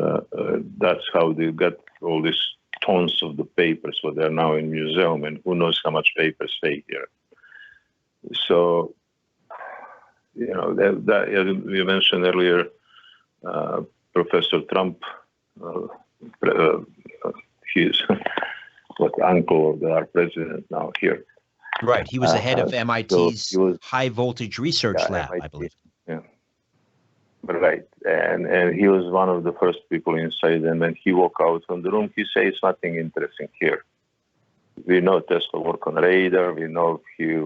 that's how they got all these tons of the papers, what they're now in museum, and who knows how much papers stay here. So, you know, that you mentioned earlier, Professor Trump, he's uncle of our president now here. Right. He was the head of MIT's high voltage research lab, MIT, I believe. Yeah. Right. And he was one of the first people inside. And when he walked out from the room, he says nothing interesting here. We know Tesla work on radar. We know he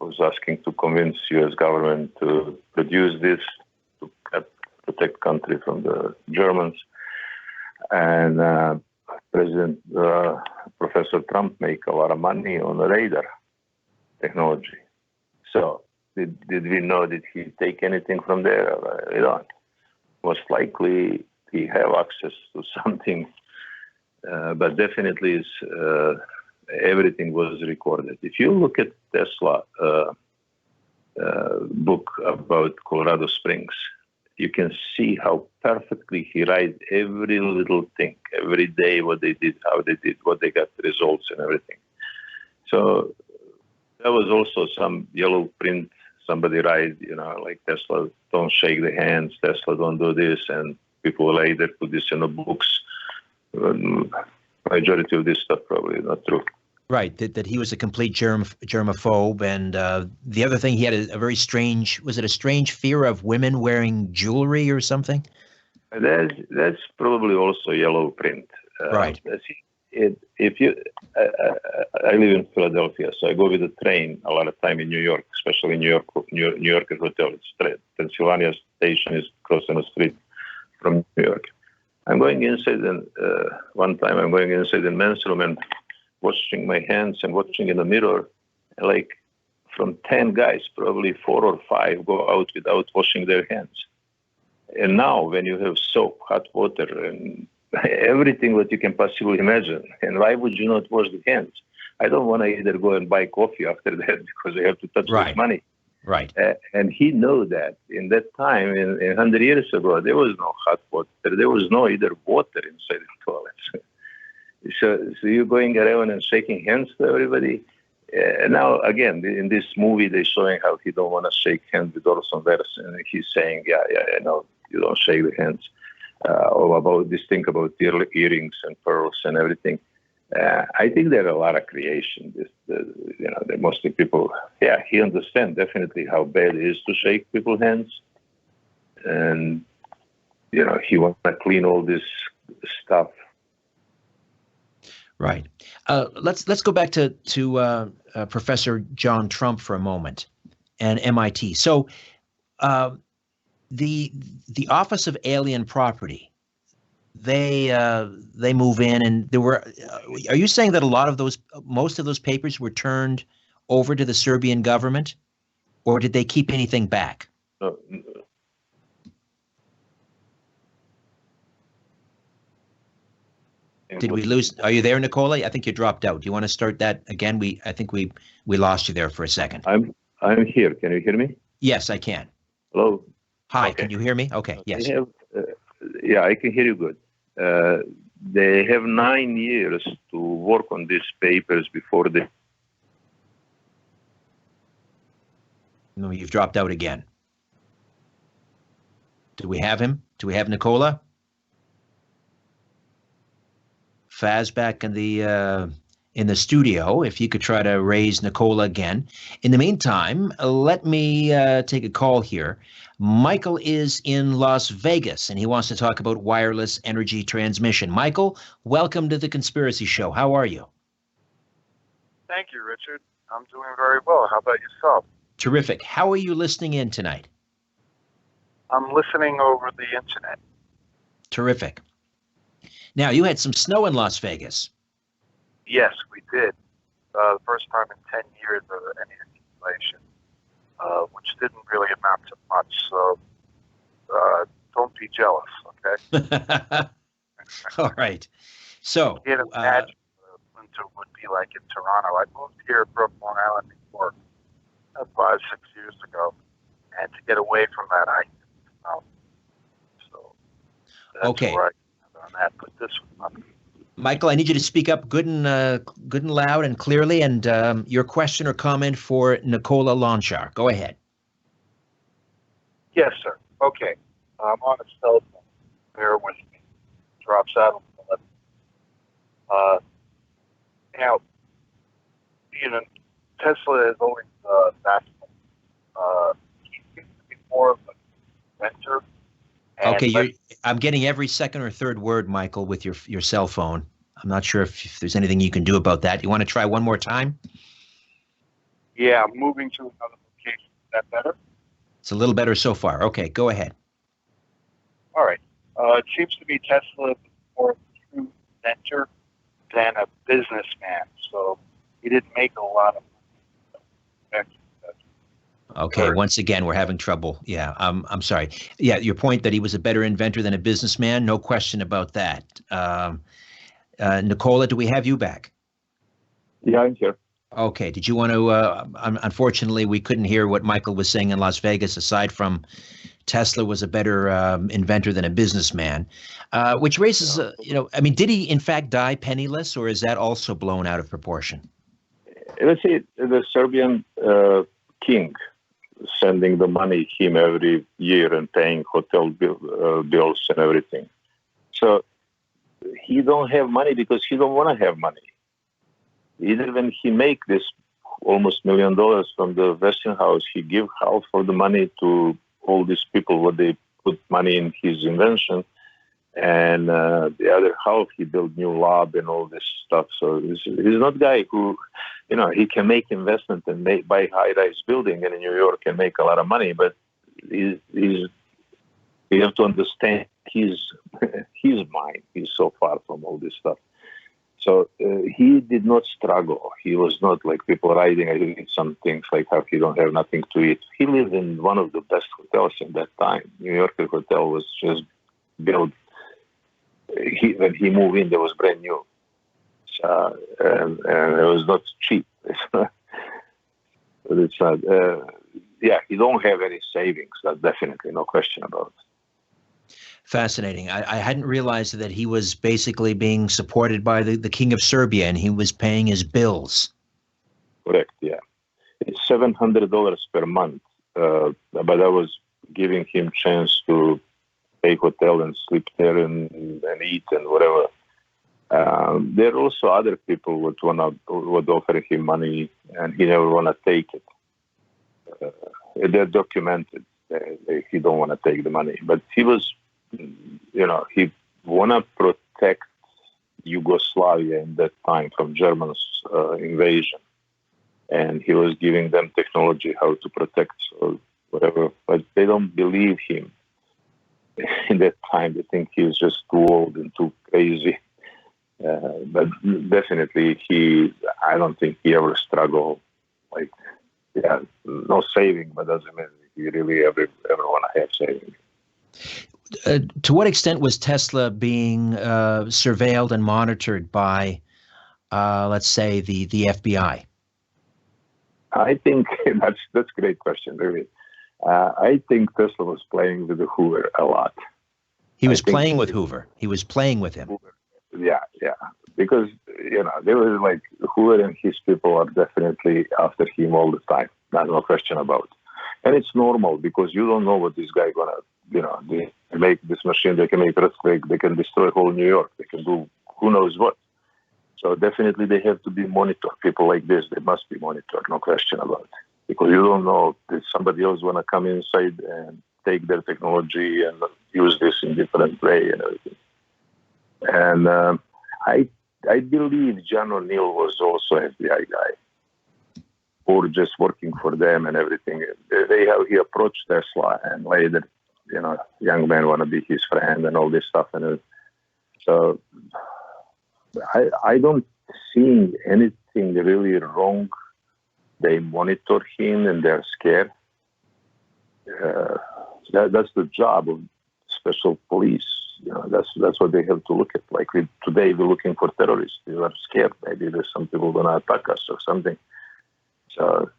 was asking to convince U.S. government to produce this to protect country from the Germans. And Professor Trump make a lot of money on the radar technology. So did we know that he take anything from there? We don't. Most likely he have access to something, but definitely everything was recorded. If you look at Tesla book about Colorado Springs, you can see how perfectly he writes every little thing, every day, what they did, how they did, what they got, the results and everything. So there was also some yellow print somebody write, like Tesla, don't shake the hands, Tesla, don't do this, and people later put this in the books. Majority of this stuff probably not true. Right, that he was a complete germaphobe, and the other thing, he had a very strange, was it a strange fear of women wearing jewelry or something? That's probably also yellow print. Right. If you, I live in Philadelphia, so I go with the train a lot of time in New York, especially in New Yorker hotel. It's Pennsylvania station is crossing the street from New York. I'm going inside, and one time I'm going inside the men's room and washing my hands and watching in the mirror, and like from 10 guys, probably 4 or 5 go out without washing their hands. And now when you have soap, hot water, and everything that you can possibly imagine, and why would you not wash the hands? I don't want to either go and buy coffee after that because I have to touch this money. Right. And he knew that in that time, in 100 years ago, there was no hot water. There was no either water inside the toilets. So you're going around and shaking hands to everybody. Now, again, in this movie, they're showing how he don't want to shake hands with Orson Welles. And he's saying, yeah, no, you don't shake the hands. Or about this thing about earrings and pearls and everything. I think there are a lot of creation. That mostly people, he understands definitely how bad it is to shake people's hands. And, he wants to clean all this stuff. Right. Let's go back to Professor John Trump for a moment and MIT. So the Office of Alien Property, they move in, and there were. Are you saying that most of those papers were turned over to the Serbian government, or did they keep anything back? Did we lose? Are you there, Nikola? I think you dropped out. Do you want to start that again? I think we lost you there for a second. I'm here. Can you hear me? Yes, I can. Hello. Hi. Okay. Can you hear me? Okay. Yes. I can hear you good. They have 9 years to work on these papers before they. No, you've dropped out again. Do we have him? Do we have Nikola? Faz back in the studio. If you could try to raise Nikola again. In the meantime, let me take a call here. Michael is in Las Vegas, and he wants to talk about wireless energy transmission. Michael, welcome to the Conspiracy Show. How are you? Thank you, Richard. I'm doing very well. How about yourself? Terrific. How are you listening in tonight? I'm listening over the internet. Terrific. Now, you had some snow in Las Vegas. Yes, we did. The first time in 10 years of any accumulation, which didn't really amount to much. So don't be jealous, okay? All right. So, you can't imagine what winter would be like in Toronto. I moved here from Long Island, New York, 5-6 years ago, and to get away from that, I didn't know. So that's okay. Where I on that, but this was nothing. Michael, I need you to speak up good and loud and clearly, and your question or comment for Nikola Lonchar. Go ahead. Yes, sir. Okay. I'm on a cell phone. Bear with me. Drops out of the now, Tesla has always he's more of an inventor. Okay, I'm getting every second or third word, Michael, with your cell phone. I'm not sure if there's anything you can do about that. You want to try one more time? Yeah, I'm moving to another location. Is that better? It's a little better so far. Okay, go ahead. All right. It seems to me Tesla is more of a true inventor than a businessman. So he didn't make a lot of money. Okay, once again, we're having trouble. Yeah, I'm sorry. Yeah, your point that he was a better inventor than a businessman, no question about that. Nikola, do we have you back? Yeah, I'm here. Okay, did you want to, unfortunately, we couldn't hear what Michael was saying in Las Vegas, aside from Tesla was a better inventor than a businessman, which raises, did he in fact die penniless, or is that also blown out of proportion? Let's say the Serbian king sending the money him every year and paying hotel bills and everything. So he don't have money because he don't want to have money. Either when he make this almost $1 million from the Westinghouse, he give half of the money to all these people what they put money in his invention, and the other half he build new lab and all this stuff. So he's not a guy who, he can make investment and buy high-rise building in New York and make a lot of money, but you have to understand his mind. He's so far from all this stuff. So he did not struggle. He was not like people writing, I think, some things like how he don't have nothing to eat. He lived in one of the best hotels in that time. New Yorker Hotel was just built. When he moved in, it was brand new. And it was not cheap. But it's not, he don't have any savings. That's definitely no question about it. Fascinating. I hadn't realized that he was basically being supported by the King of Serbia, and he was paying his bills. Correct, yeah. It's $700 per month, but I was giving him chance to pay hotel and sleep there and eat and whatever. There are also other people would offer him money, and he never want to take it. They're documented. He don't want to take the money, but he was, he want to protect Yugoslavia in that time from Germans' invasion, and he was giving them technology how to protect or whatever. But they don't believe him. In that time, they think he's just too old and too crazy. But definitely, I don't think he ever struggled. No saving, but doesn't mean he really ever want to have saving. To what extent was Tesla being surveilled and monitored by, let's say, the FBI? I think that's a great question, really. I think Tesla was playing with Hoover a lot. He was playing with Hoover. He was playing with him. Yeah. Because, they were like, Hoover and his people are definitely after him all the time. There's no question about it. And it's normal because you don't know what this guy gonna, they make this machine, they can make earthquake, they can destroy whole New York, they can do who knows what. So definitely they have to be monitored. People like this, they must be monitored, no question about it. Because you don't know if somebody else want to come inside and take their technology and use this in different way and everything. And I believe John O'Neill was also an FBI guy, or just working for them and everything. He approached Tesla, and later, young men want to be his friend and all this stuff. And so I don't see anything really wrong. They monitor him and they're scared. That's the job of special police. That's what they have to look at. Like today, we're looking for terrorists. We are scared. Maybe there's some people going to attack us or something. So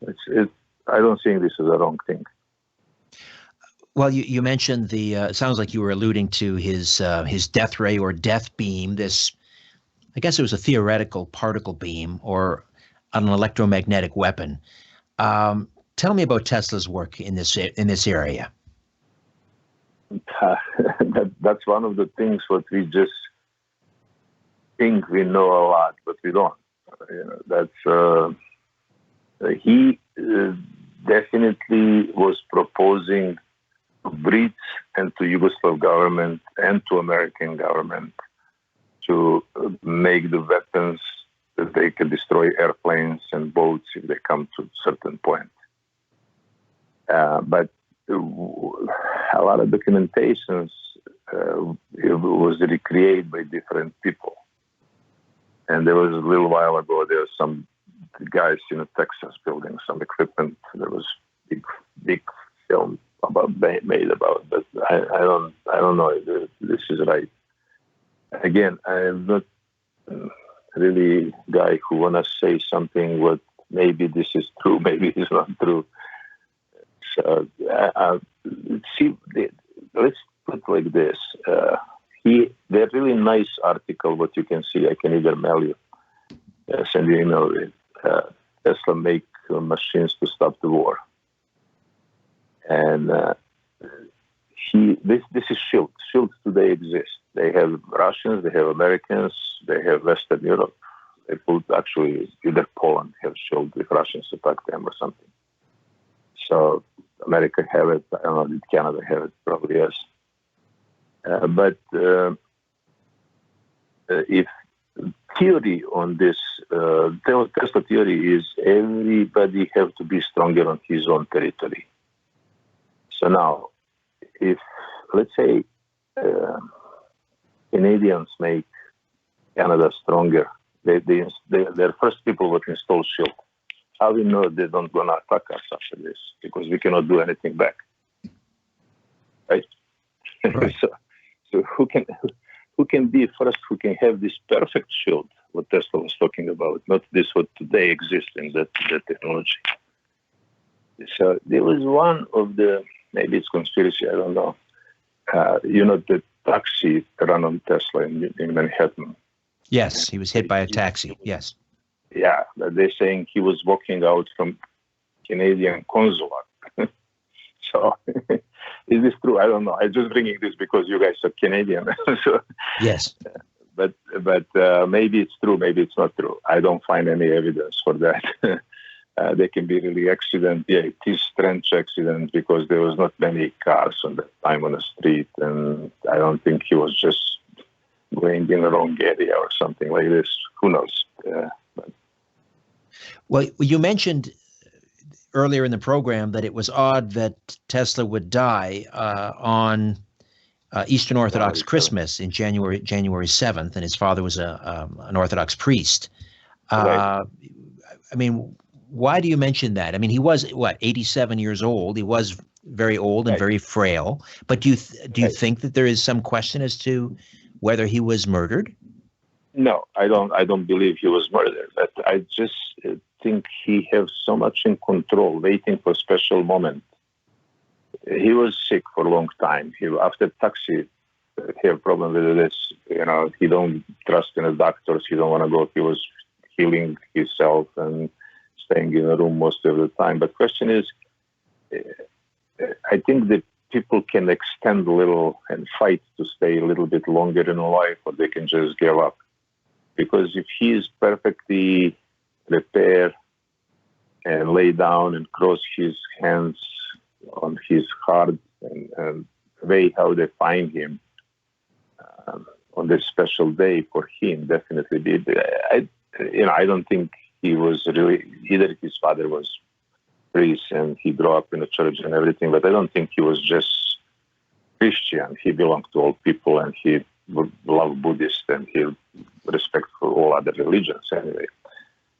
I don't think this is a wrong thing. Well, you mentioned it sounds like you were alluding to his death ray or death beam. This, I guess it was a theoretical particle beam or an electromagnetic weapon. Tell me about Tesla's work in this area. That's one of the things what we just think we know a lot, but we don't. He definitely was proposing to Brits and to Yugoslav government and to American government to make the weapons that they can destroy airplanes and boats if they come to a certain point. But a lot of documentations it was recreated by different people. And there was a little while ago, there were some guys in Texas building some equipment. There was big film made about, but I don't know if this is right. Again, I am not really a guy who wanna say something what maybe this is true, maybe it's not true. So let's put it like this. They're really nice article. What you can see, I can either mail you, send you email with Tesla make machines to stop the war. And this is SHIELD. SHIELD today exists. They have Russians, they have Americans, they have Western Europe. They could actually either Poland have SHIELD if Russians attack them or something. So America have it. I don't know, did Canada have it? Probably yes. But if theory on this, Tesla theory is everybody have to be stronger on his own territory. So now, if, let's say, Canadians make Canada stronger, they're first people who install SHIELD. How we know they don't gonna attack us after this? Because we cannot do anything back, right? so who can be first? Who can have this perfect SHIELD? What Tesla was talking about, not this what today exists in that technology. So there was one of the, maybe it's conspiracy, I don't know. The taxi run on Tesla in Manhattan. Yes, he was hit by a taxi. Yes. Yeah, they're saying he was walking out from Canadian consulate. So, is this true? I don't know. I'm just bringing this because you guys are Canadian. So, yes. But maybe it's true, maybe it's not true. I don't find any evidence for that. There can be really accident. Yeah, it is strange accident because there was not many cars on that time on the street, and I don't think he was just going in the wrong area or something like this. Who knows? Well, you mentioned earlier in the program that it was odd that Tesla would die on Eastern Orthodox Christmas in January 7th, and his father was an Orthodox priest. Right. I mean, why do you mention that? I mean, he was 87 years old. He was very old and very frail. But do you think that there is some question as to whether he was murdered? No, I don't believe he was murdered. But I just think he has so much in control, waiting for special moment. He was sick for a long time. After taxi, he had problem with this. He don't trust in the doctors. He don't want to go. He was healing himself and staying in a room most of the time. But question is, I think that people can extend a little and fight to stay a little bit longer in life, or they can just give up. Because if he is perfectly prepared and lay down and cross his hands on his heart and way how they find him on this special day for him, definitely be. I don't think he was really, either his father was priest and he grew up in the church and everything, but I don't think he was just Christian. He belonged to all people and he loved Buddhist and he respect for all other religions anyway.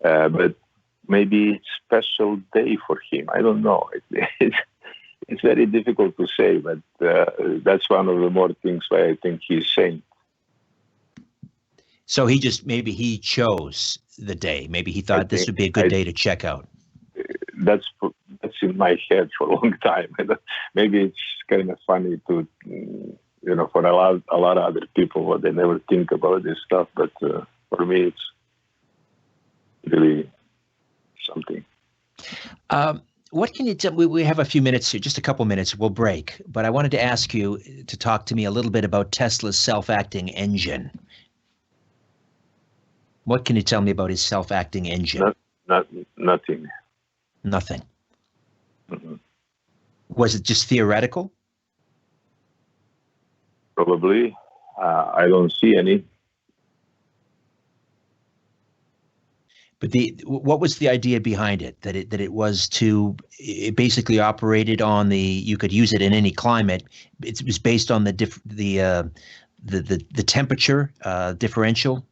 But maybe it's special day for him. I don't know. It's very difficult to say, but that's one of the more things why I think he's saint. So maybe he chose the day. Maybe he thought this would be a good day to check out. That's in my head for a long time. Maybe it's kind of funny to, for a lot of other people, they never think about this stuff. But for me, it's really something. What can you tell? We have a few minutes here, just a couple minutes. We'll break. But I wanted to ask you to talk to me a little bit about Tesla's self-acting engine. What can you tell me about his self-acting engine? Nothing. Nothing. Mm-hmm. Was it just theoretical? Probably. I don't see any. But what was the idea behind it? That it basically operated on you could use it in any climate. It was based on the temperature differential.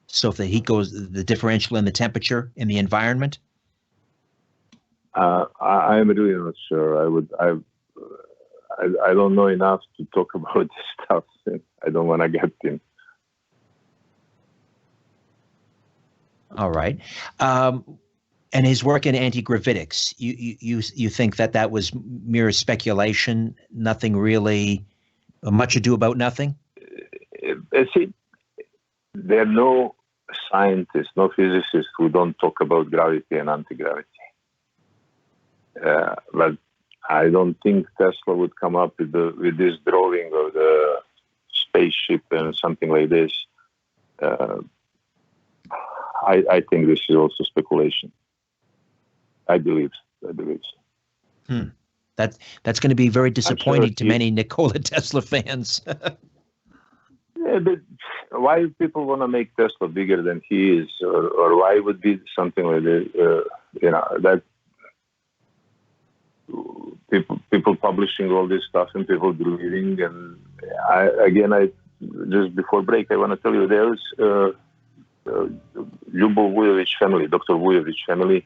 So if the heat goes, the differential in the temperature in the environment. I'm really not sure. I don't know enough to talk about this stuff. I don't want to get in. All right. And his work in anti-gravitics, you think that was mere speculation, nothing really, much ado about nothing? See, there are no scientists, no physicists who don't talk about gravity and anti-gravity. But I don't think Tesla would come up with this drawing of the spaceship and something like this. I think this is also speculation. I believe so. That's going to be very disappointing to many Nikola Tesla fans. Yeah, but why people want to make Tesla bigger than he is, or why would be something like this? That people publishing all this stuff and people believing. And I just before break, I want to tell you there's Lyubov Vujovic family, Dr. Vujovic family.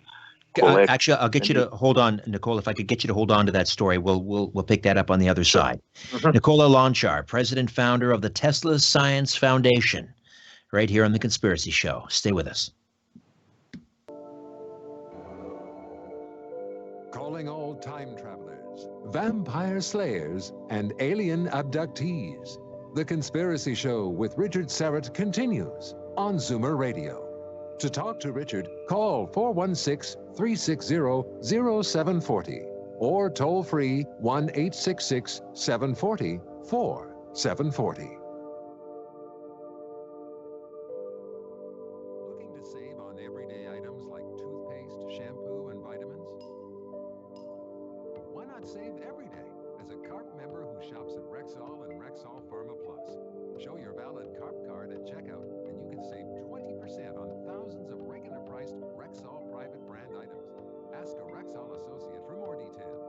Actually, I'll get you to hold on, Nikola. If I could get you to hold on to that story, we'll pick that up on the other side. Nikola Lonchar, president founder of the Tesla Science Foundation, right here on the Conspiracy Show. Stay with us. Calling all time travelers, vampire slayers, and alien abductees. The Conspiracy Show with Richard Syrett continues on Zoomer Radio. To talk to Richard, call 416-360-0740 or toll free 1-866-740-4740. Looking to save on everyday items like toothpaste, shampoo, and vitamins? Why not save every day as a CARP member who shops at Rexall and Rexall Pharma Plus? Show your valid CARP card at checkout and you can save 20% on thousands of regular-priced Rexall private brand items. Ask a Rexall associate for more details.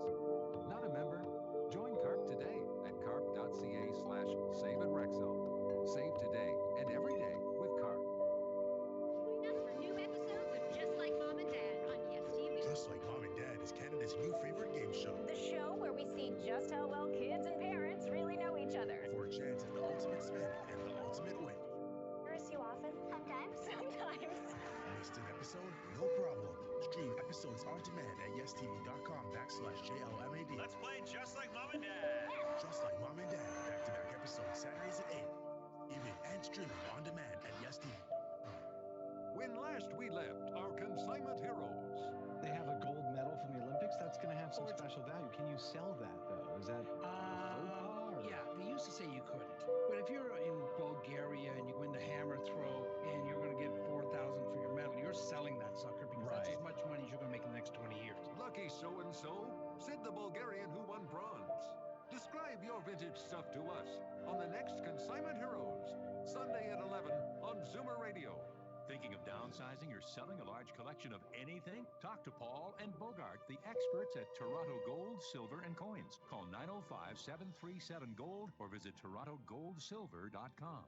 Not a member? Join CARP today at carp.ca/save-at-Rexall. Save today and every day with CARP. Join us for new episodes of Just Like Mom and Dad on Yes TV. Just Like Mom and Dad is Canada's new favorite game show. The show where we see just how well kids and parents really know each other. For a chance at the ultimate spin and the ultimate win. Curse you often? Sometimes. Missed an episode? No problem. Stream episodes on demand at yestv.com/JLMAD. Let's play Just Like Mom and Dad. Just Like Mom and Dad. Back-to-back episodes Saturdays at 8. Evening and streaming on demand at YesTV. When last we left our consignment heroes. They have a gold medal from the Olympics. That's going to have some special value. Can you sell that, though? Is that Yeah, they used to say you couldn't. But if you're in Bulgaria and you win the hammer throw and you're going to get $4,000 for your medal, you're selling that sucker because that's as much money as you're going to make in the next 20 years. Lucky so-and-so, said the Bulgarian who won bronze. Describe your vintage stuff to us on the next Consignment Heroes, Sunday at 11 on Zoomer Radio. Thinking of downsizing or selling a large collection of anything? Talk to Paul and Bogart, the experts at Toronto Gold, Silver, and Coins. Call 905-737-GOLD or visit torontogoldsilver.com.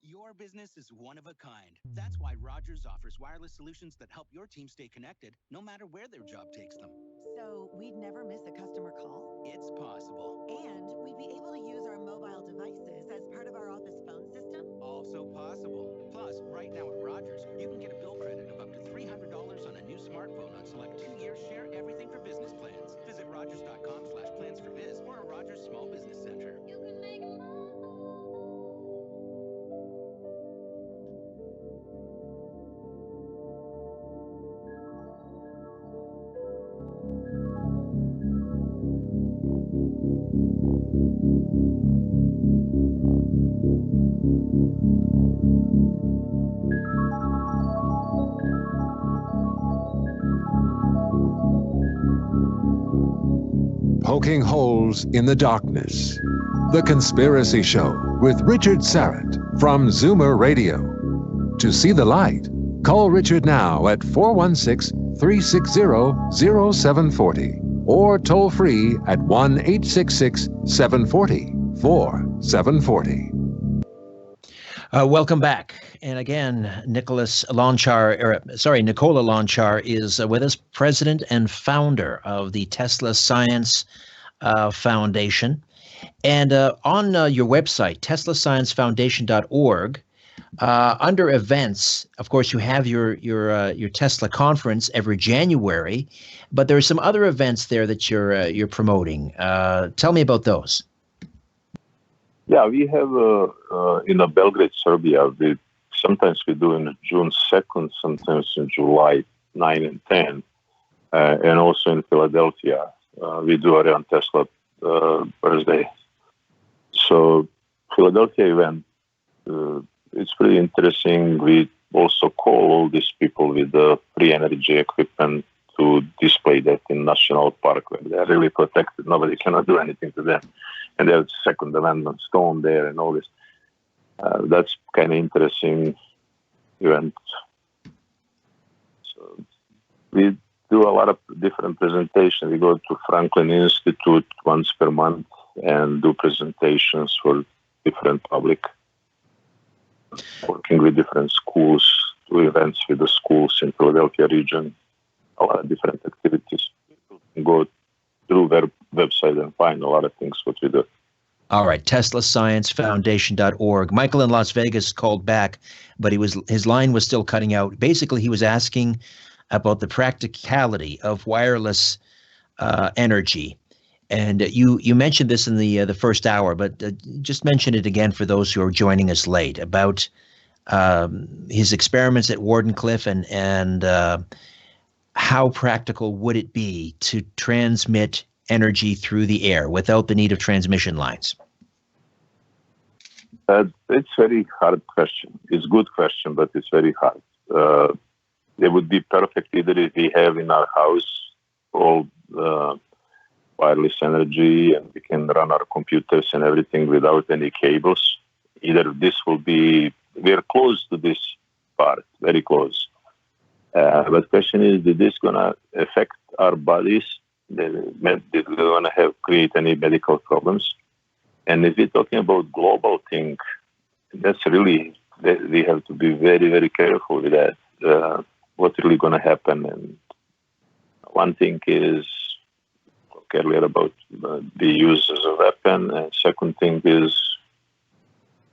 Your business is one of a kind. That's why Rogers offers wireless solutions that help your team stay connected no matter where their job takes them. So we'd never miss a customer call? It's possible. And we'd be able to use our mobile devices as part of our office phone system? Also possible. Plus, right now at Rogers, you can get a bill credit of up to $300 on a new smartphone on select 2-year Share Everything for Business plans. Visit rogers.com/plans4biz or a Rogers Small Business Center. You can make it more. Poking holes in the darkness. The Conspiracy Show with Richard Syrett from Zoomer Radio. To see the light, call Richard now at 416-360-0740 or toll free at 1-866-740-4740. Welcome back. And again, Nikola Lonchar is with us, president and founder of the Tesla Science Foundation. And on your website, teslasciencefoundation.org, under events, of course, you have your Tesla conference every January, but there are some other events there that you're promoting. Tell me about those. Yeah, we have in Belgrade, Serbia. Sometimes we do in June 2nd, sometimes in July 9 and 10, and also in Philadelphia we do around Tesla birthday. So Philadelphia event, it's pretty interesting. We also call all these people with the free energy equipment to display that in National Park where they are really protected. Nobody cannot do anything to them. And there's Second Amendment stone there and all this. That's kind of interesting event. So we do a lot of different presentations. We go to Franklin Institute once per month and do presentations for different public, working with different schools, do events with the schools in Philadelphia region, a lot of different activities. People can go through their website and find a lot of things what we do. All right, TeslaScienceFoundation.org. Michael in Las Vegas called back, but his line was still cutting out. Basically, he was asking about the practicality of wireless energy. And you mentioned this in the first hour, but just mention it again for those who are joining us late about his experiments at Wardenclyffe and how practical would it be to transmit energy through the air without the need of transmission lines? It's very hard question. It's a good question, but it's very hard. It would be perfect either if we have in our house all wireless energy and we can run our computers and everything without any cables. Either this will be, we're close to this part, very close. But the question is this going to affect our bodies? Is it going to create any medical problems? And if we're talking about global thing, that's really, we have to be very, very careful with that. What's really going to happen? And one thing is, talk earlier about the use as a weapon. And second thing is,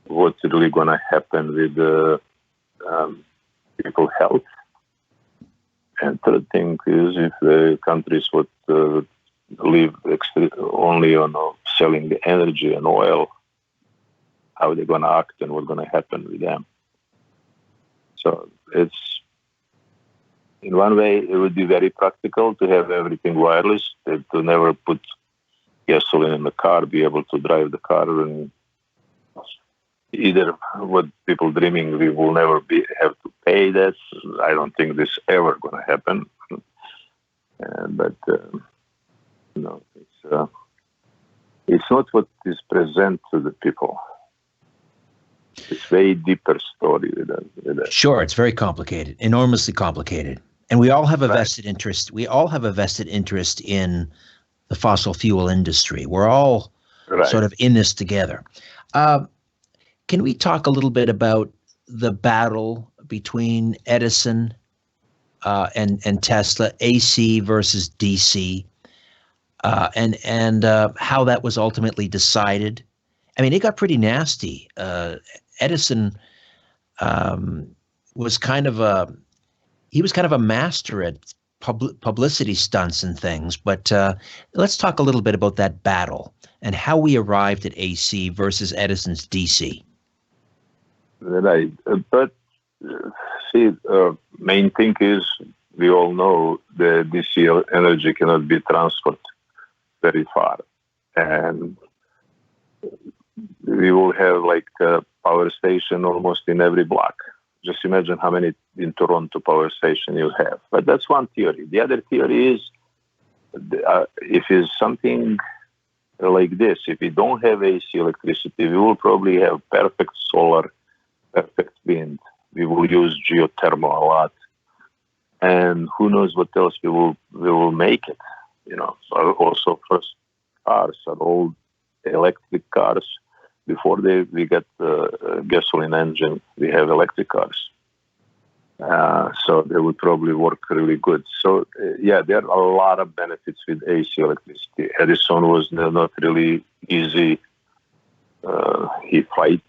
what's really going to happen with people's health? And third thing is, if the countries would live only on selling the energy and oil, how they're going to act and what's going to happen with them. So it's, in one way, it would be very practical to have everything wireless, to never put gasoline in the car, be able to drive the car, and either what people dreaming we will never have to pay that. I don't think this ever going to happen. But no, it's not what is present to the people. It's a very deeper story with that. Sure, it's very complicated, enormously complicated. And we all have a vested interest. We all have a vested interest in the fossil fuel industry. We're all sort of in this together. Can we talk a little bit about the battle between Edison and Tesla, AC versus DC, and how that was ultimately decided? I mean, it got pretty nasty. Edison was kind of a master at publicity stunts and things. But let's talk a little bit about that battle and how we arrived at AC versus Edison's DC. Right. But see, main thing is we all know the DC energy cannot be transferred very far. And we will have like a power station almost in every block. Just imagine how many in Toronto power station you have. But that's one theory. The other theory is if it's something like this, if we don't have AC electricity, we will probably have perfect solar, perfect wind. We will use geothermal a lot. And who knows what else we will make it. You know, so also first cars are all electric cars. Before we get gasoline engine, we have electric cars. So they would probably work really good. So, yeah, there are a lot of benefits with AC electricity. Edison was not really easy. He fight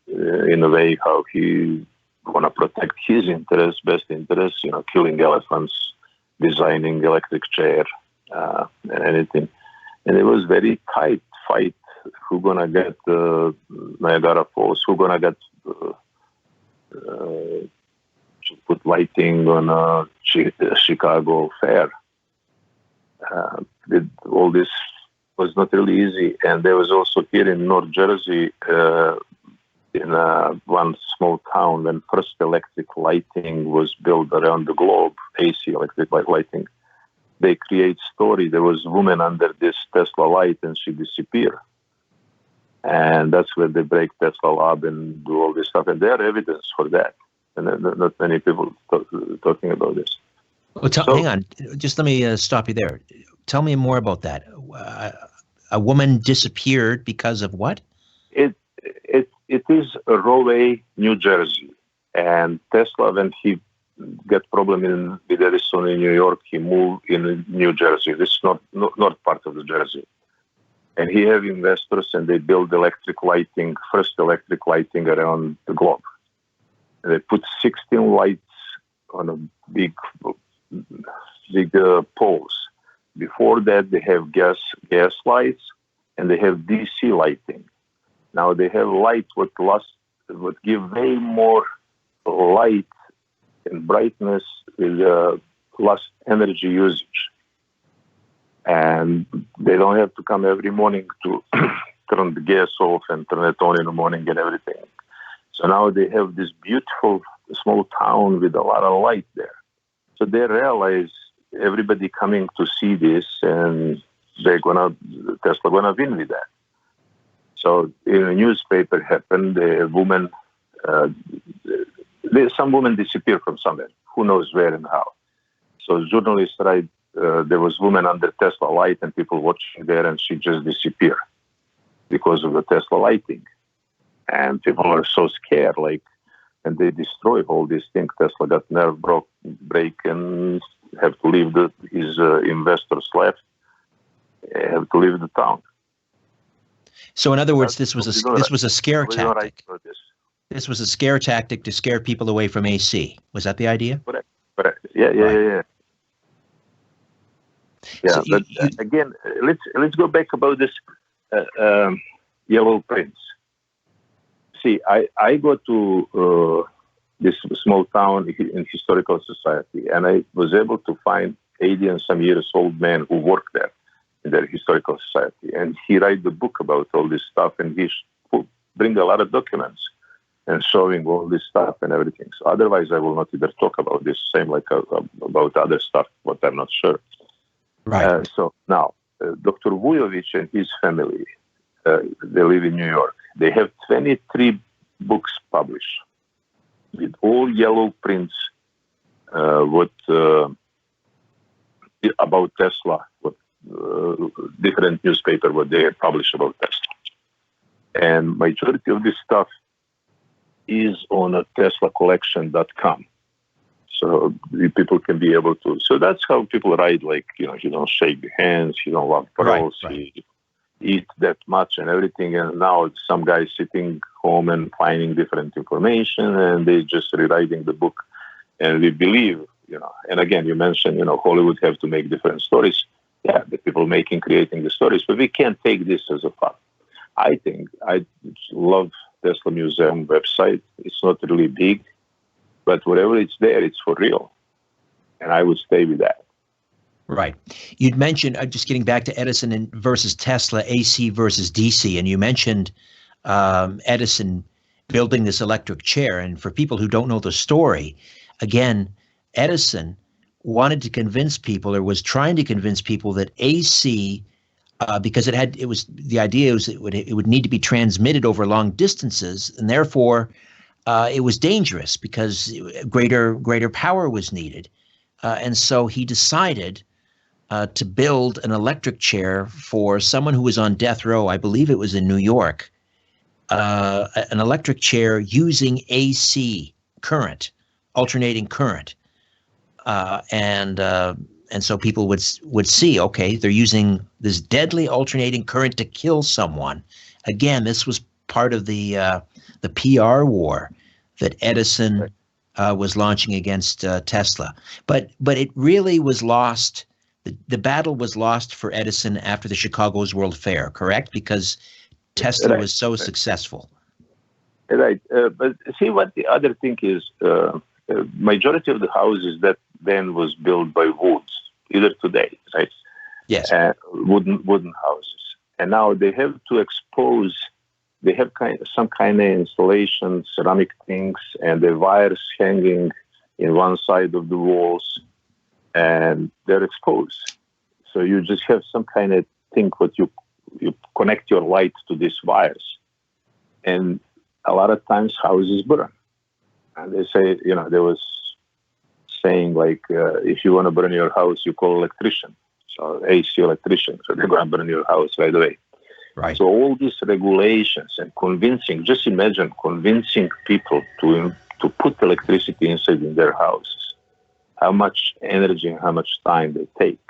in a way how he want to protect his interests, best interests, you know, killing elephants, designing electric chair, and anything. And it was very tight fight. Who gonna get Niagara Falls? Who gonna get to put lighting on Chicago Fair? with all this was not really easy. And there was also here in North Jersey, in one small town, when first electric lighting was built around the globe, AC electric lighting, they create story. There was a woman under this Tesla light and she disappeared. And that's where they break Tesla lab and do all this stuff. And there are evidence for that. And not many people talking about this. Well, hang on. Just let me stop you there. Tell me more about that. A woman disappeared because of what? It is Rahway, New Jersey. And Tesla, when he got problem with Edison in New York, he moved in New Jersey. This is not part of the Jersey. And he have investors, and they build electric lighting, first electric lighting around the globe. And they put 16 lights on a big poles. Before that, they have gas lights, and they have DC lighting. Now they have light what give way more light and brightness with less energy usage. And they don't have to come every morning to turn the gas off and turn it on in the morning and everything. So now they have this beautiful small town with a lot of light there. So they realize everybody coming to see this, and Tesla gonna win with that. So in a newspaper happened, a woman, some woman disappeared from somewhere, who knows where and how. So journalists write, there was woman under Tesla light and people watching there, and she just disappeared because of the Tesla lighting. And people are so scared, and they destroy all these things. Tesla got nerve break and have to leave his investors left, have to leave the town. So in other words, this was a scare tactic. This was a scare tactic to scare people away from AC. Was that the idea? Correct. Yeah. Yeah, so again, let's go back about this Yellow Prince. See, I go to this small town in historical society, and I was able to find 80 and some years old man who worked there in their historical society, and he write the book about all this stuff, and he bring a lot of documents and showing all this stuff and everything. So otherwise, I will not either talk about this same about other stuff, but I'm not sure. Right. So now, Dr. Vujovic and his family, they live in New York. They have 23 books published with all yellow prints about Tesla, different newspaper what they have published about Tesla. And majority of this stuff is on a TeslaCollection.com. So people can be able to. So that's how people write, you don't shake hands, you don't love pearls, you eat that much and everything. And now some guy sitting home and finding different information, and they just rewriting the book. And we believe, and again, you mentioned, Hollywood have to make different stories. Yeah, the people creating the stories, but we can't take this as a fact. I think I love Tesla Museum website. It's not really big, but whatever it's there, it's for real. And I would stay with that. Right. You'd mentioned, just getting back to Edison versus Tesla, AC versus DC, and you mentioned Edison building this electric chair. And for people who don't know the story, again, Edison wanted to convince people, or was trying to convince people, that AC, because the idea was it would need to be transmitted over long distances, and therefore it was dangerous because greater power was needed. And so he decided to build an electric chair for someone who was on death row. I believe it was in New York, an electric chair using AC current, alternating current. And so people would see, okay, they're using this deadly alternating current to kill someone. Again, this was part of the PR war that Edison was launching against Tesla. But it really was lost. The battle was lost for Edison after the Chicago's World Fair, correct? Because Tesla was so successful. Right. But see what the other thing is, majority of the houses that then was built by woods, either today, right? Yes. Wooden houses. And now they have to expose. They have some kind of installation, ceramic things, and the wires hanging in one side of the walls, and they're exposed. So you just have some kind of thing what you connect your light to these wires, and a lot of times houses burn. And they say, there was saying like, if you want to burn your house, you call electrician. So AC electrician, so they're going to burn your house right away. Right. So all these regulations and just imagine convincing people to put electricity inside in their houses, how much energy and how much time they take.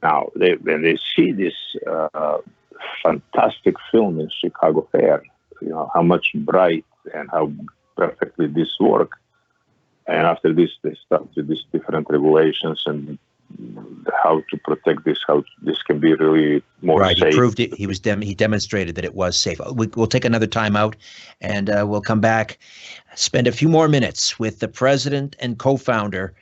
Now, when they see this fantastic film in Chicago Fair, how much bright and how perfectly this work. And after this, they start with these different regulations and how to protect this, how this can be really more safe. Right, he proved it. He demonstrated that it was safe. We'll take another time out, and we'll come back, spend a few more minutes with the president and co-founder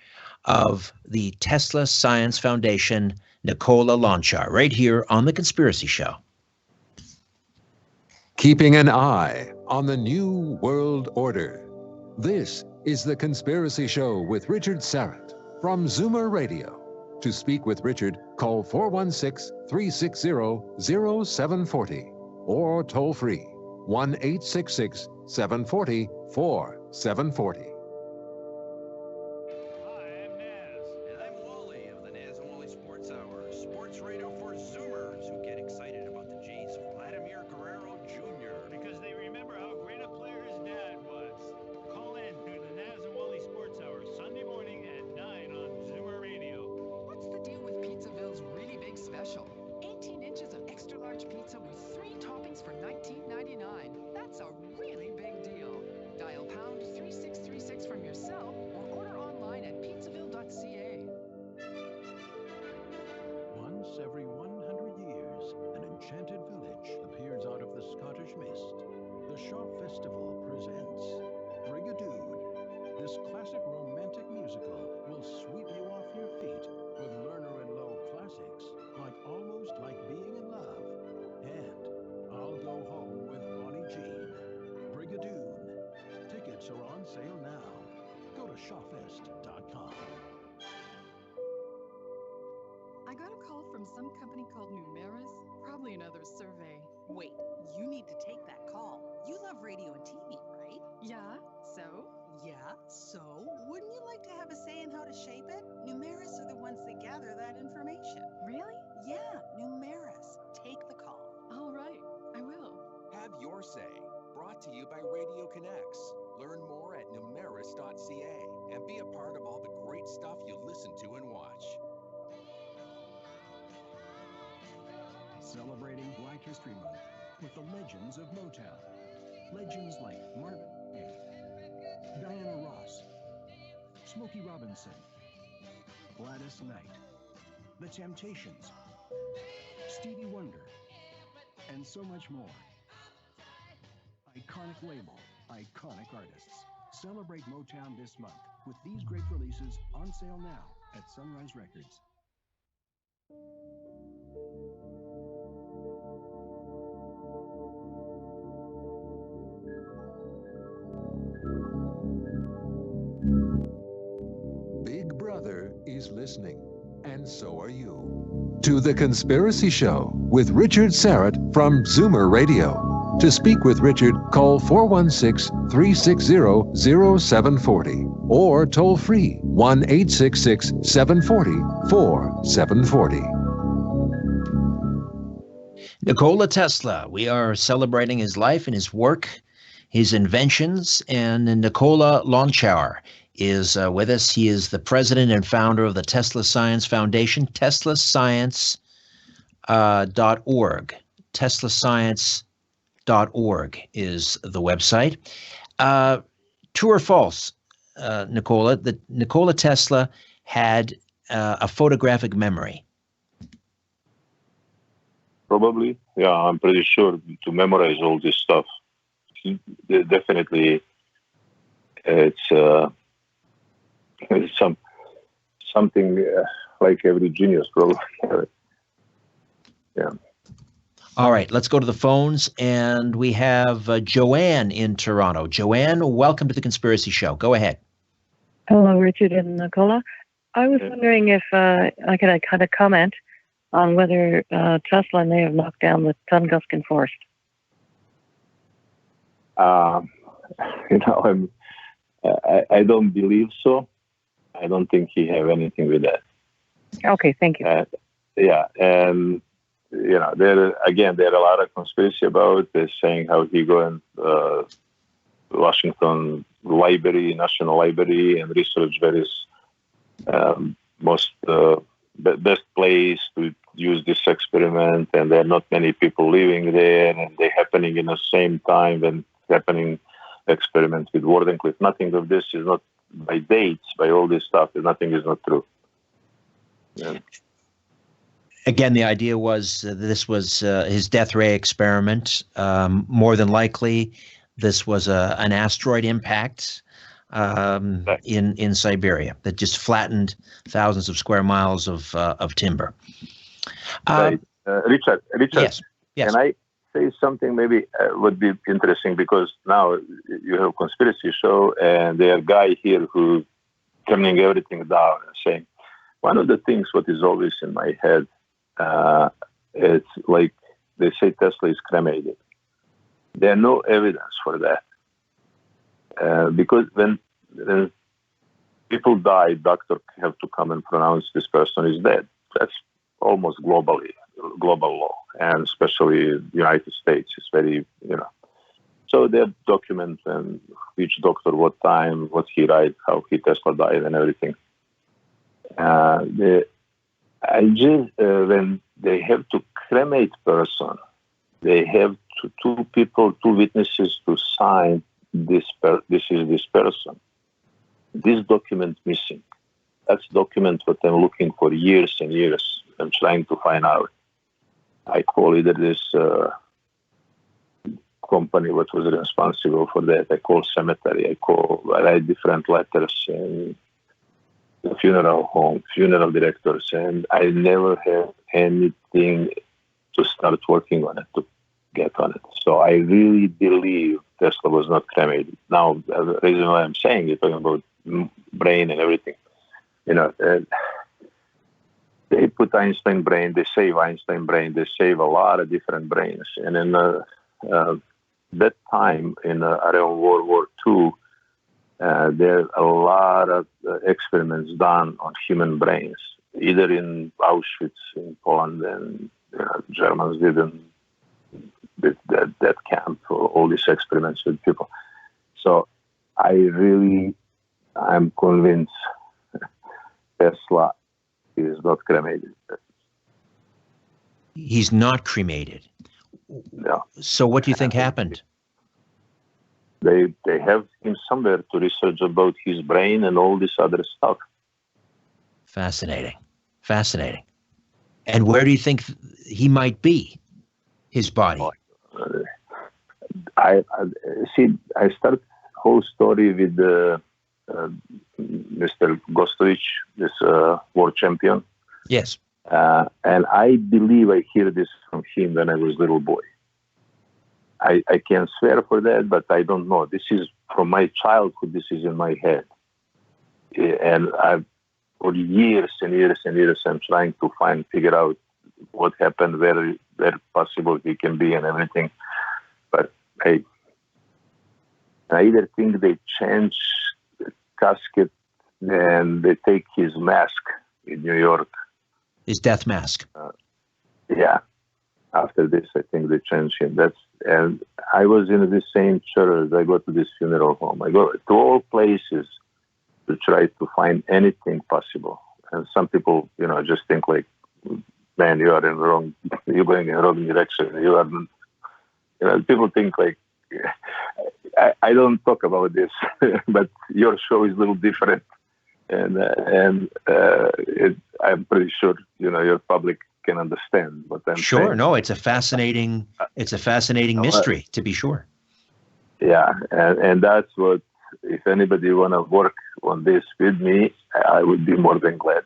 of the Tesla Science Foundation, Nikola Tesla, right here on The Conspiracy Show. Keeping an eye on the new world order. This is The Conspiracy Show with Richard Syrett from Zoomer Radio. To speak with Richard, call 416-360-0740 or toll free 1-866-740-4740. Every 100 years, an enchanted village appears out of the Scottish mist. The Shaw Festival presents Brigadoon. This classic romantic musical will sweep you off your feet with Lerner and Lowe classics like Almost Like Being in Love and I'll Go Home with Bonnie Jean. Brigadoon. Tickets are on sale now. Go to shawfest.com. I got a call from some company called Numeris, probably another survey. Wait, you need to take that call. You love radio and TV, right? Yeah, so? Yeah, so? Wouldn't you like to have a say in how to shape it? Numeris are the ones that gather that information. Really? Yeah, Numeris. Take the call. All right, I will. Have your say. Brought to you by Radio Connects. Learn more at numeris.ca and be a part of all the great stuff you listen to and watch. Celebrating Black History Month with the legends of Motown. Legends like Marvin Gaye, Diana Ross, Smokey Robinson, Gladys Knight, The Temptations, Stevie Wonder, and so much more. Iconic label, iconic artists. Celebrate Motown this month with these great releases on sale now at Sunrise Records. Big Brother is listening, and so are you. To The Conspiracy Show with Richard Syrett from Zoomer Radio. To speak with Richard, call 416-360-0740 or toll free 1-866-740-4740. Nikola Tesla, we are celebrating his life and his work, his inventions, and Nikola Tesla is with us. He is the president and founder of the Tesla Science Foundation, teslascience.org. teslascience.org is the website. True or false, Nikola, that Nikola Tesla had a photographic memory? Probably, yeah. I'm pretty sure to memorize all this stuff. Definitely, it's something like every genius probably. Yeah. All right, let's go to the phones, and we have Joanne in Toronto. Joanne, welcome to the Conspiracy Show. Go ahead. Hello, Richard and Nikola. I was wondering if I could kind of comment on whether Tesla may have knocked down the Tunguska Forest. I don't believe so. I don't think he have anything with that. Okay, thank you. Yeah, and there are a lot of conspiracy about it. They're saying how he go in Washington Library, National Library, and research various best place to use this experiment, and there are not many people living there, and they're happening in the same time when happening experiment with Wardenclyffe. Nothing of this is not by dates, by all this stuff. Nothing is not true. Yeah. Again, the idea was this was his death ray experiment. More than likely, this was an asteroid impact in Siberia that just flattened thousands of square miles of timber. Richard, yes. Can I say something maybe would be interesting, because now you have a conspiracy show and there are guy here who turning everything down and saying, one of the things what is always in my head, it's like they say Tesla is cremated. There are no evidence for that. Because when people die, doctor have to come and pronounce this person is dead. That's almost global law, and especially United States is very, So they document and which doctor, what time, what he died, how he Tesla died, and everything. When they have to cremate person, they have two witnesses to sign this is this person. This document missing. That's document what I'm looking for years and years. I'm trying to find out. I call either this company what was responsible for that. I call cemetery. I write different letters and the funeral home, funeral directors, and I never have anything to start working on it, to get on it. So I really believe Tesla was not cremated. Now, the reason why I'm saying it, talking about brain and everything, they put Einstein brain, they save Einstein brain, they save a lot of different brains. And in that time, around World War II, there are a lot of experiments done on human brains, either in Auschwitz, in Poland, and Germans did that camp, all these experiments with people. So I'm convinced Tesla is not cremated. He's not cremated. No. So what do you think happened? They have him somewhere to research about his brain and all this other stuff. Fascinating. And where do you think he might be? His body? I start whole story with Mr. Gostovich, this world champion. Yes. And I believe I hear this from him when I was a little boy. I can't swear for that, but I don't know. This is from my childhood. This is in my head. And for years and years and years, I'm trying to figure out what happened, where possible he can be and everything. But I either think they change the casket and they take his mask in New York. His death mask. Yeah. After this, I think they changed him. And I was in the same church. I go to this funeral home. I go to all places to try to find anything possible. And some people, just think like, man, you're going in the wrong direction. People think like, I don't talk about this, but your show is a little different. And I'm pretty sure, your public can understand what I'm saying. Sure, no, it's a fascinating mystery, to be sure. Yeah, and that's what, if anybody want to work on this with me, I would be more than glad.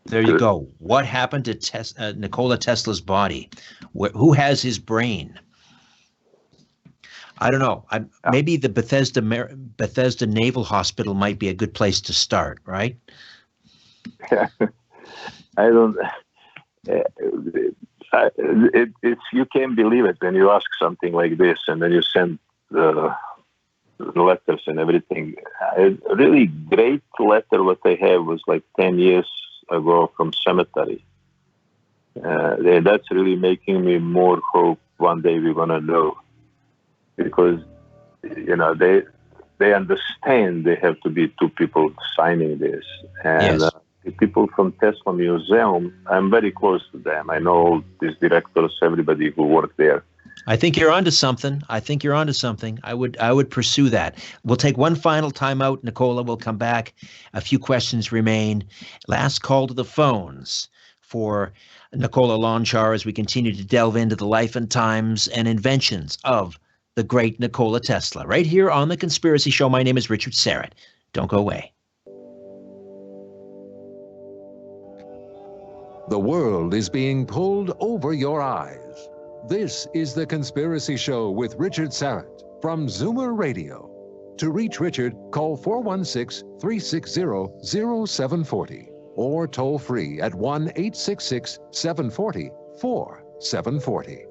There you go. What happened to Nikola Tesla's body? Who has his brain? I don't know. Maybe the Bethesda Naval Hospital might be a good place to start, right? I don't. It's you can't believe it when you ask something like this, and then you send the letters and everything. A really great letter what they have was like 10 years ago from cemetery. That's really making me more hope one day we're gonna know, because they understand they have to be two people signing this, and yes. The people from Tesla Museum, I'm very close to them. I know all these directors, everybody who worked there. I think you're onto something. I would pursue that. We'll take one final time out, Nikola. We'll come back. A few questions remain. Last call to the phones for Nikola Lonchar as we continue to delve into the life and times and inventions of the great Nikola Tesla. Right here on The Conspiracy Show. My name is Richard Syrett. Don't go away. The world is being pulled over your eyes. This is The Conspiracy Show with Richard Syrett from Zoomer Radio. To reach Richard, call 416-360-0740 or toll free at 1-866-740-4740.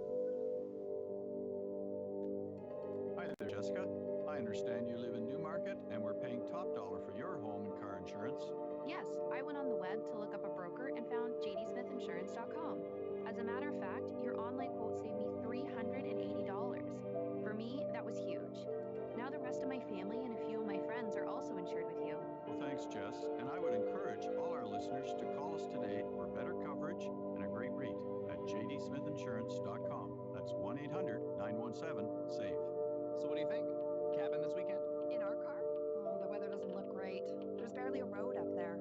Hi there, Jessica. I understand you live in Newmarket and we're paying top dollar for your home and car insurance. Yes, I went on the web to look up a broker and found jdsmithinsurance.com. As a matter of fact, your online quote saved me $380. For me, that was huge. Now the rest of my family and a few of my friends are also insured with you. Well, thanks, Jess. And I would encourage all our listeners to call us today for better coverage and a great rate at jdsmithinsurance.com. That's 1-800-917-SAVE. So what do you think? Cabin this weekend? In our car? Oh, the weather doesn't look great. There's barely a road up there.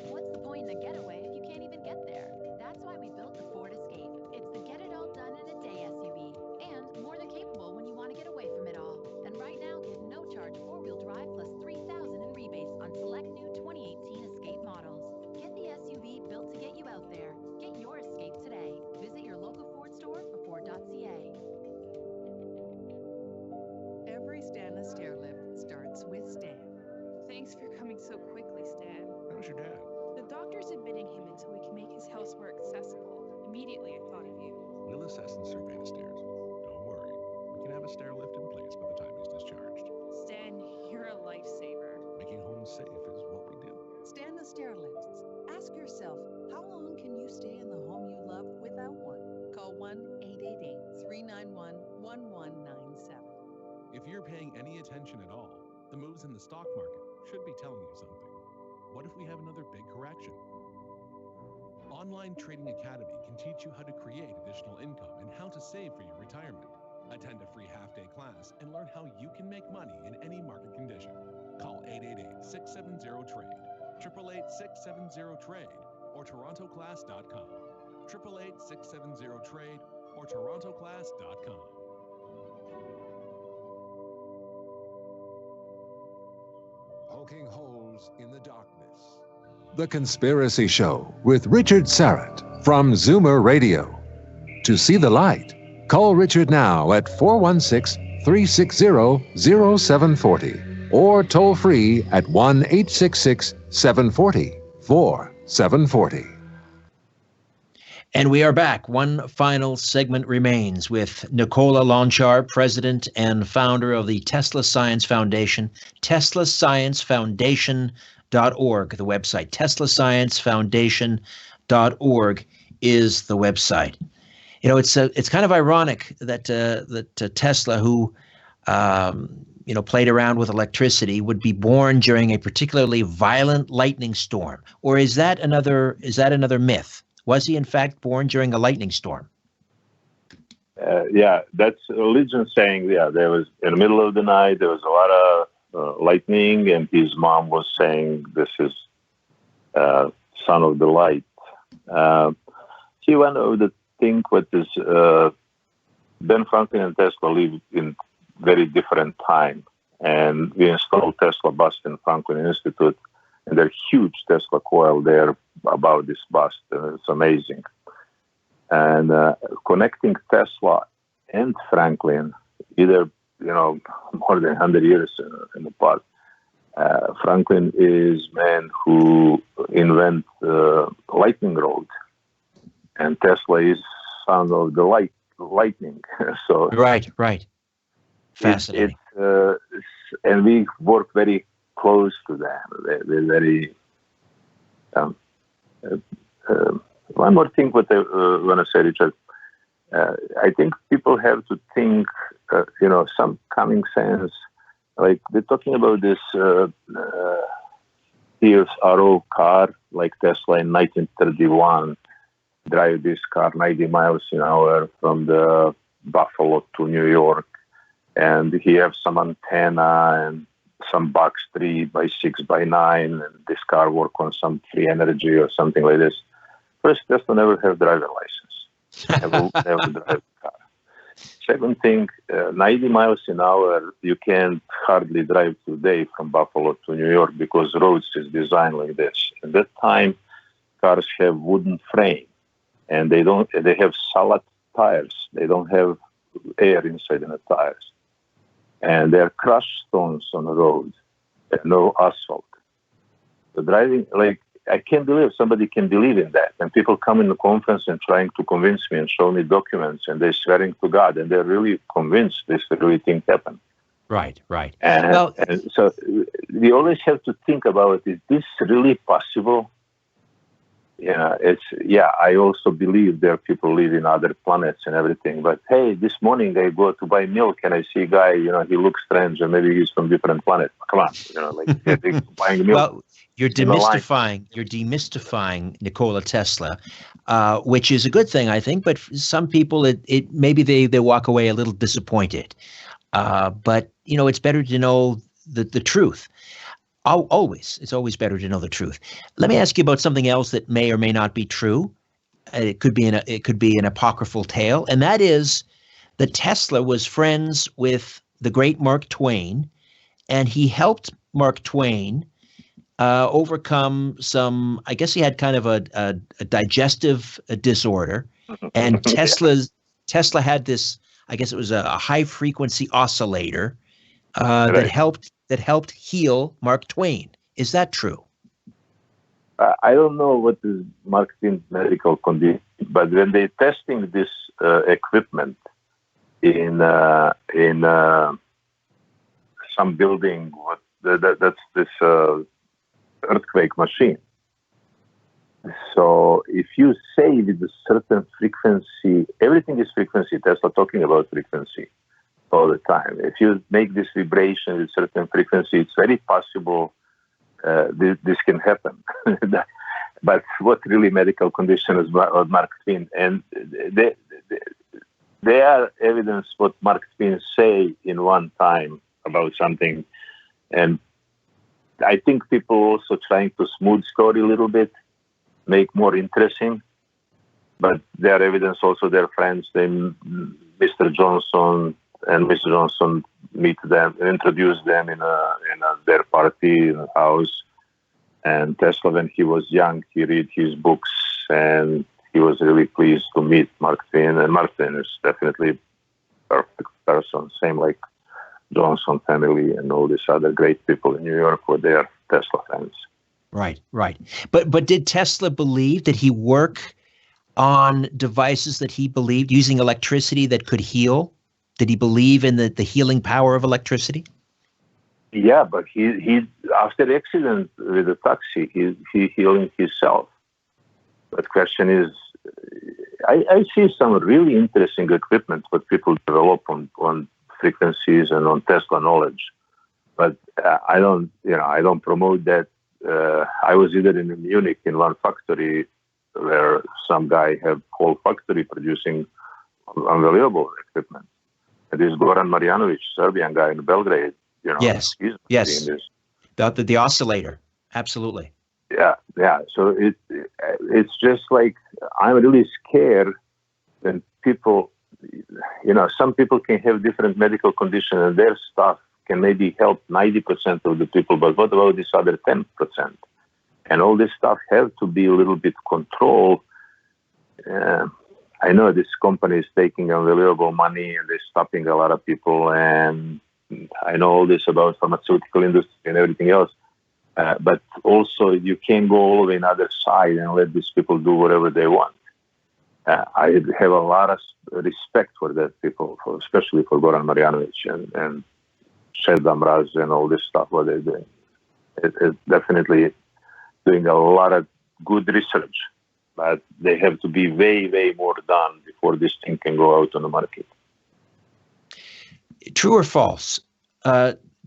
What's the point in a getaway if you can't even get there? That's why we built the Ford Escape. It's the get-it-all-done-in-a-day SUV, and more than capable when you want to get away from it all. And right now, get no-charge four-wheel drive plus $3,000 in rebates on select new 2018 Escape models. Get the SUV built to get you out there. Get your Escape today. Visit your local Ford store or Ford.ca. Every Stanless stair lift starts with Stan. Thanks for coming so quickly, Stan. How's your dad? The doctor's admitting him until we can make his house more accessible. Immediately I thought of you. We'll assess and survey the stairs. Don't worry. We can have a stair lift in place by the time he's discharged. Stan, you're a lifesaver. Making homes safe is what we do. Stanless stair lifts. Ask yourself, how long can you stay in the home you love without one? Call 1-888-391-1197. If you're paying any attention at all, the moves in the stock market should be telling you something. What if we have another big correction? Online Trading Academy can teach you how to create additional income and how to save for your retirement. Attend a free half-day class and learn how you can make money in any market condition. Call 888-670-TRADE, 888-670-TRADE, or torontoclass.com. 888-670-TRADE or torontoclass.com. Poking holes in the darkness. The Conspiracy Show with Richard Syrett from Zoomer Radio. To see the light, call Richard now at 416-360-0740 or toll free at 1-866-740-4740. And we are back. One final segment remains with Nikola Lonchar, president and founder of the Tesla Science Foundation, TeslaScienceFoundation.org, the website. TeslaScienceFoundation.org is the website. You know, it's kind of ironic that Tesla, who played around with electricity, would be born during a particularly violent lightning storm. Or is that another myth? Was he in fact born during a lightning storm? Yeah, that's religion saying, there was in the middle of the night, there was a lot of lightning, and his mom was saying, this is son of the light. He went over the thing what is, Ben Franklin and Tesla lived in very different time, and we installed Tesla bus in Franklin Institute And they're huge Tesla coil there about this bust. It's amazing. And connecting Tesla and Franklin, either, more than 100 years in the past, Franklin is man who invent lightning rod, and Tesla is son of the lightning. So right. Fascinating. And we work very close to them. They're very. One more thing, what I want to say, Richard. I think people have to think, some common sense. Like they're talking about this Sears RO car, like Tesla in 1931, drive this car 90 miles an hour from the Buffalo to New York, and he have some antenna and some box 3x6x9, and this car work on some free energy or something like this. First, Tesla never have driver license. Never drive a car. Second thing, 90 miles an hour, you can hardly drive today from Buffalo to New York because roads is designed like this. At that time, cars have wooden frame, and they have solid tires. They don't have air inside in the tires. And they're crushed stones on the road, and no asphalt. The driving, I can't believe somebody can believe in that. And people come in the conference and trying to convince me and show me documents, and they're swearing to God, and they're really convinced this really thing happened. Right. And so we always have to think about, is this really possible? I also believe there are people live in other planets and everything. But hey, this morning I go to buy milk and I see a guy, he looks strange, and maybe he's from different planet. Come on, buying milk. Well, you're demystifying Nikola Tesla, which is a good thing, I think. But some people, it maybe they walk away a little disappointed. But it's better to know the truth. It's always better to know the truth. Let me ask you about something else that may or may not be true. It could be an apocryphal tale, and that is that Tesla was friends with the great Mark Twain, and he helped Mark Twain overcome some. I guess he had kind of a digestive disorder, and Tesla had this. I guess it was a high frequency oscillator that helped heal Mark Twain. Is that true? I don't know what is Mark Twain's medical condition, but when they're testing this equipment in some building, that's this earthquake machine. So if you say with a certain frequency, everything is frequency. Tesla talking about frequency all the time. If you make this vibration with certain frequency, it's very possible this can happen. But what really medical condition is Mark Twain? And there are evidence what Mark Twain say in one time about something. And I think people also trying to smooth story a little bit, make more interesting. But there are evidence also their friends, Mr. Johnson and Mr. Johnson meet them, introduce them in their party in the house. And Tesla, when he was young, he read his books, and he was really pleased to meet Mark Twain. And Mark Twain is definitely a perfect person, same like Johnson family and all these other great people in New York who they are Tesla fans. Right. But did Tesla believe that he work on devices that he believed using electricity that could heal? Did he believe in the healing power of electricity? Yeah, but he after the accident with the taxi, he healing himself. But question is, I see some really interesting equipment what people develop on frequencies and on Tesla knowledge. But I don't promote that. I was either in Munich in one factory where some guy had whole factory producing unbelievable equipment. And this Goran Marjanovic, Serbian guy in Belgrade, yes, the oscillator, absolutely. Yeah. So it's just like I'm really scared when people, some people can have different medical conditions and their stuff can maybe help 90% of the people, but what about this other 10%? And all this stuff have to be a little bit controlled. I know this company is taking unbelievable money and they're stopping a lot of people. And I know all this about pharmaceutical industry and everything else. But also you can't go all the way on the other side and let these people do whatever they want. I have a lot of respect for that people, especially for Goran Marjanovic and Šeda Mraz and all this stuff, what they're doing. It's definitely doing a lot of good research, but they have to be way, way more done before this thing can go out on the market. True or false?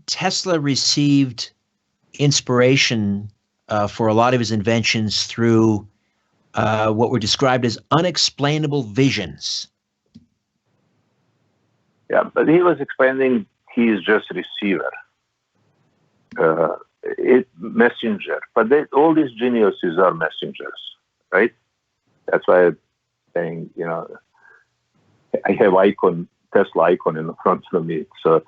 Tesla received inspiration for a lot of his inventions through what were described as unexplainable visions. Yeah, but he was explaining he is just receiver, messenger. But all these geniuses are messengers, right? That's why I'm saying, I have Tesla icon in the front of me. So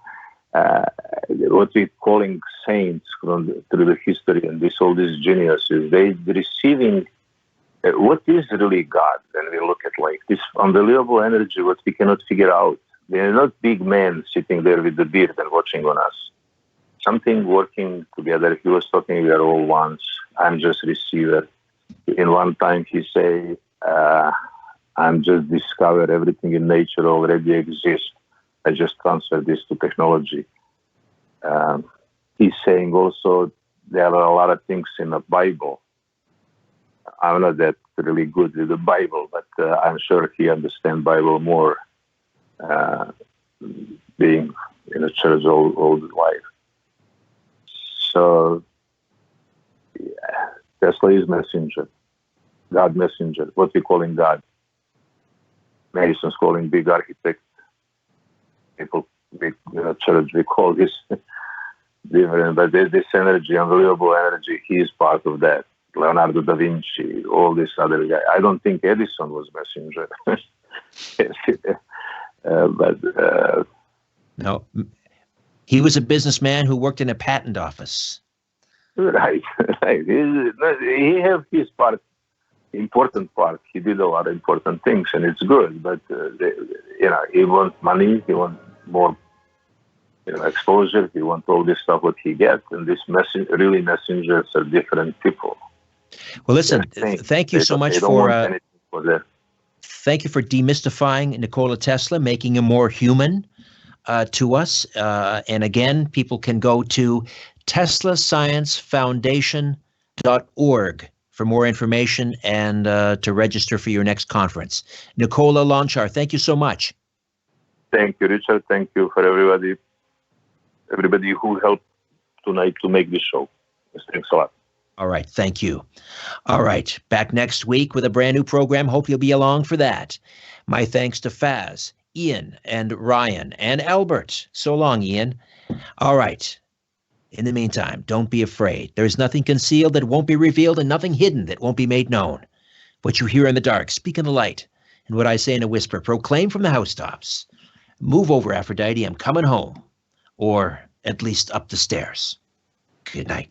what we're calling saints through the history and all these geniuses, they're receiving what is really God when we look at like this unbelievable energy, what we cannot figure out. They're not big men sitting there with the beard and watching on us. Something working together. He was talking, we are all ones. I'm just receiver. In one time he say, I'm just discover everything in nature already exists. I just transfer this to technology. He's saying also there are a lot of things in the Bible. I'm not that really good with the Bible, but I'm sure he understands Bible more, being in a church all his life. So Tesla is messenger, God messenger. What we calling God? Masons calling big architect. People, big church, we call this different. But this energy, unbelievable energy, he is part of that. Leonardo da Vinci, all these other guys. I don't think Edison was messenger. No, he was a businessman who worked in a patent office. Right. He have his part, important part. He did a lot of important things, and it's good. But he wants money. He wants more, exposure. He wants all this stuff what he gets. And this really messengers are different people. Well, listen. Thank you so much for thank you for demystifying Nikola Tesla, making him more human to us. And again, people can go to TeslaScienceFoundation.org for more information and to register for your next conference. Nikola Lonchar, thank you so much. Thank you, Richard. Thank you for everybody who helped tonight to make this show. Thanks a lot. All right. Thank you. All right. Back next week with a brand new program. Hope you'll be along for that. My thanks to Faz, Ian, and Ryan, and Albert. So long, Ian. All right. In the meantime, don't be afraid. There is nothing concealed that won't be revealed and nothing hidden that won't be made known. What you hear in the dark, speak in the light. And what I say in a whisper, proclaim from the housetops. Move over, Aphrodite. I'm coming home. Or at least up the stairs. Good night.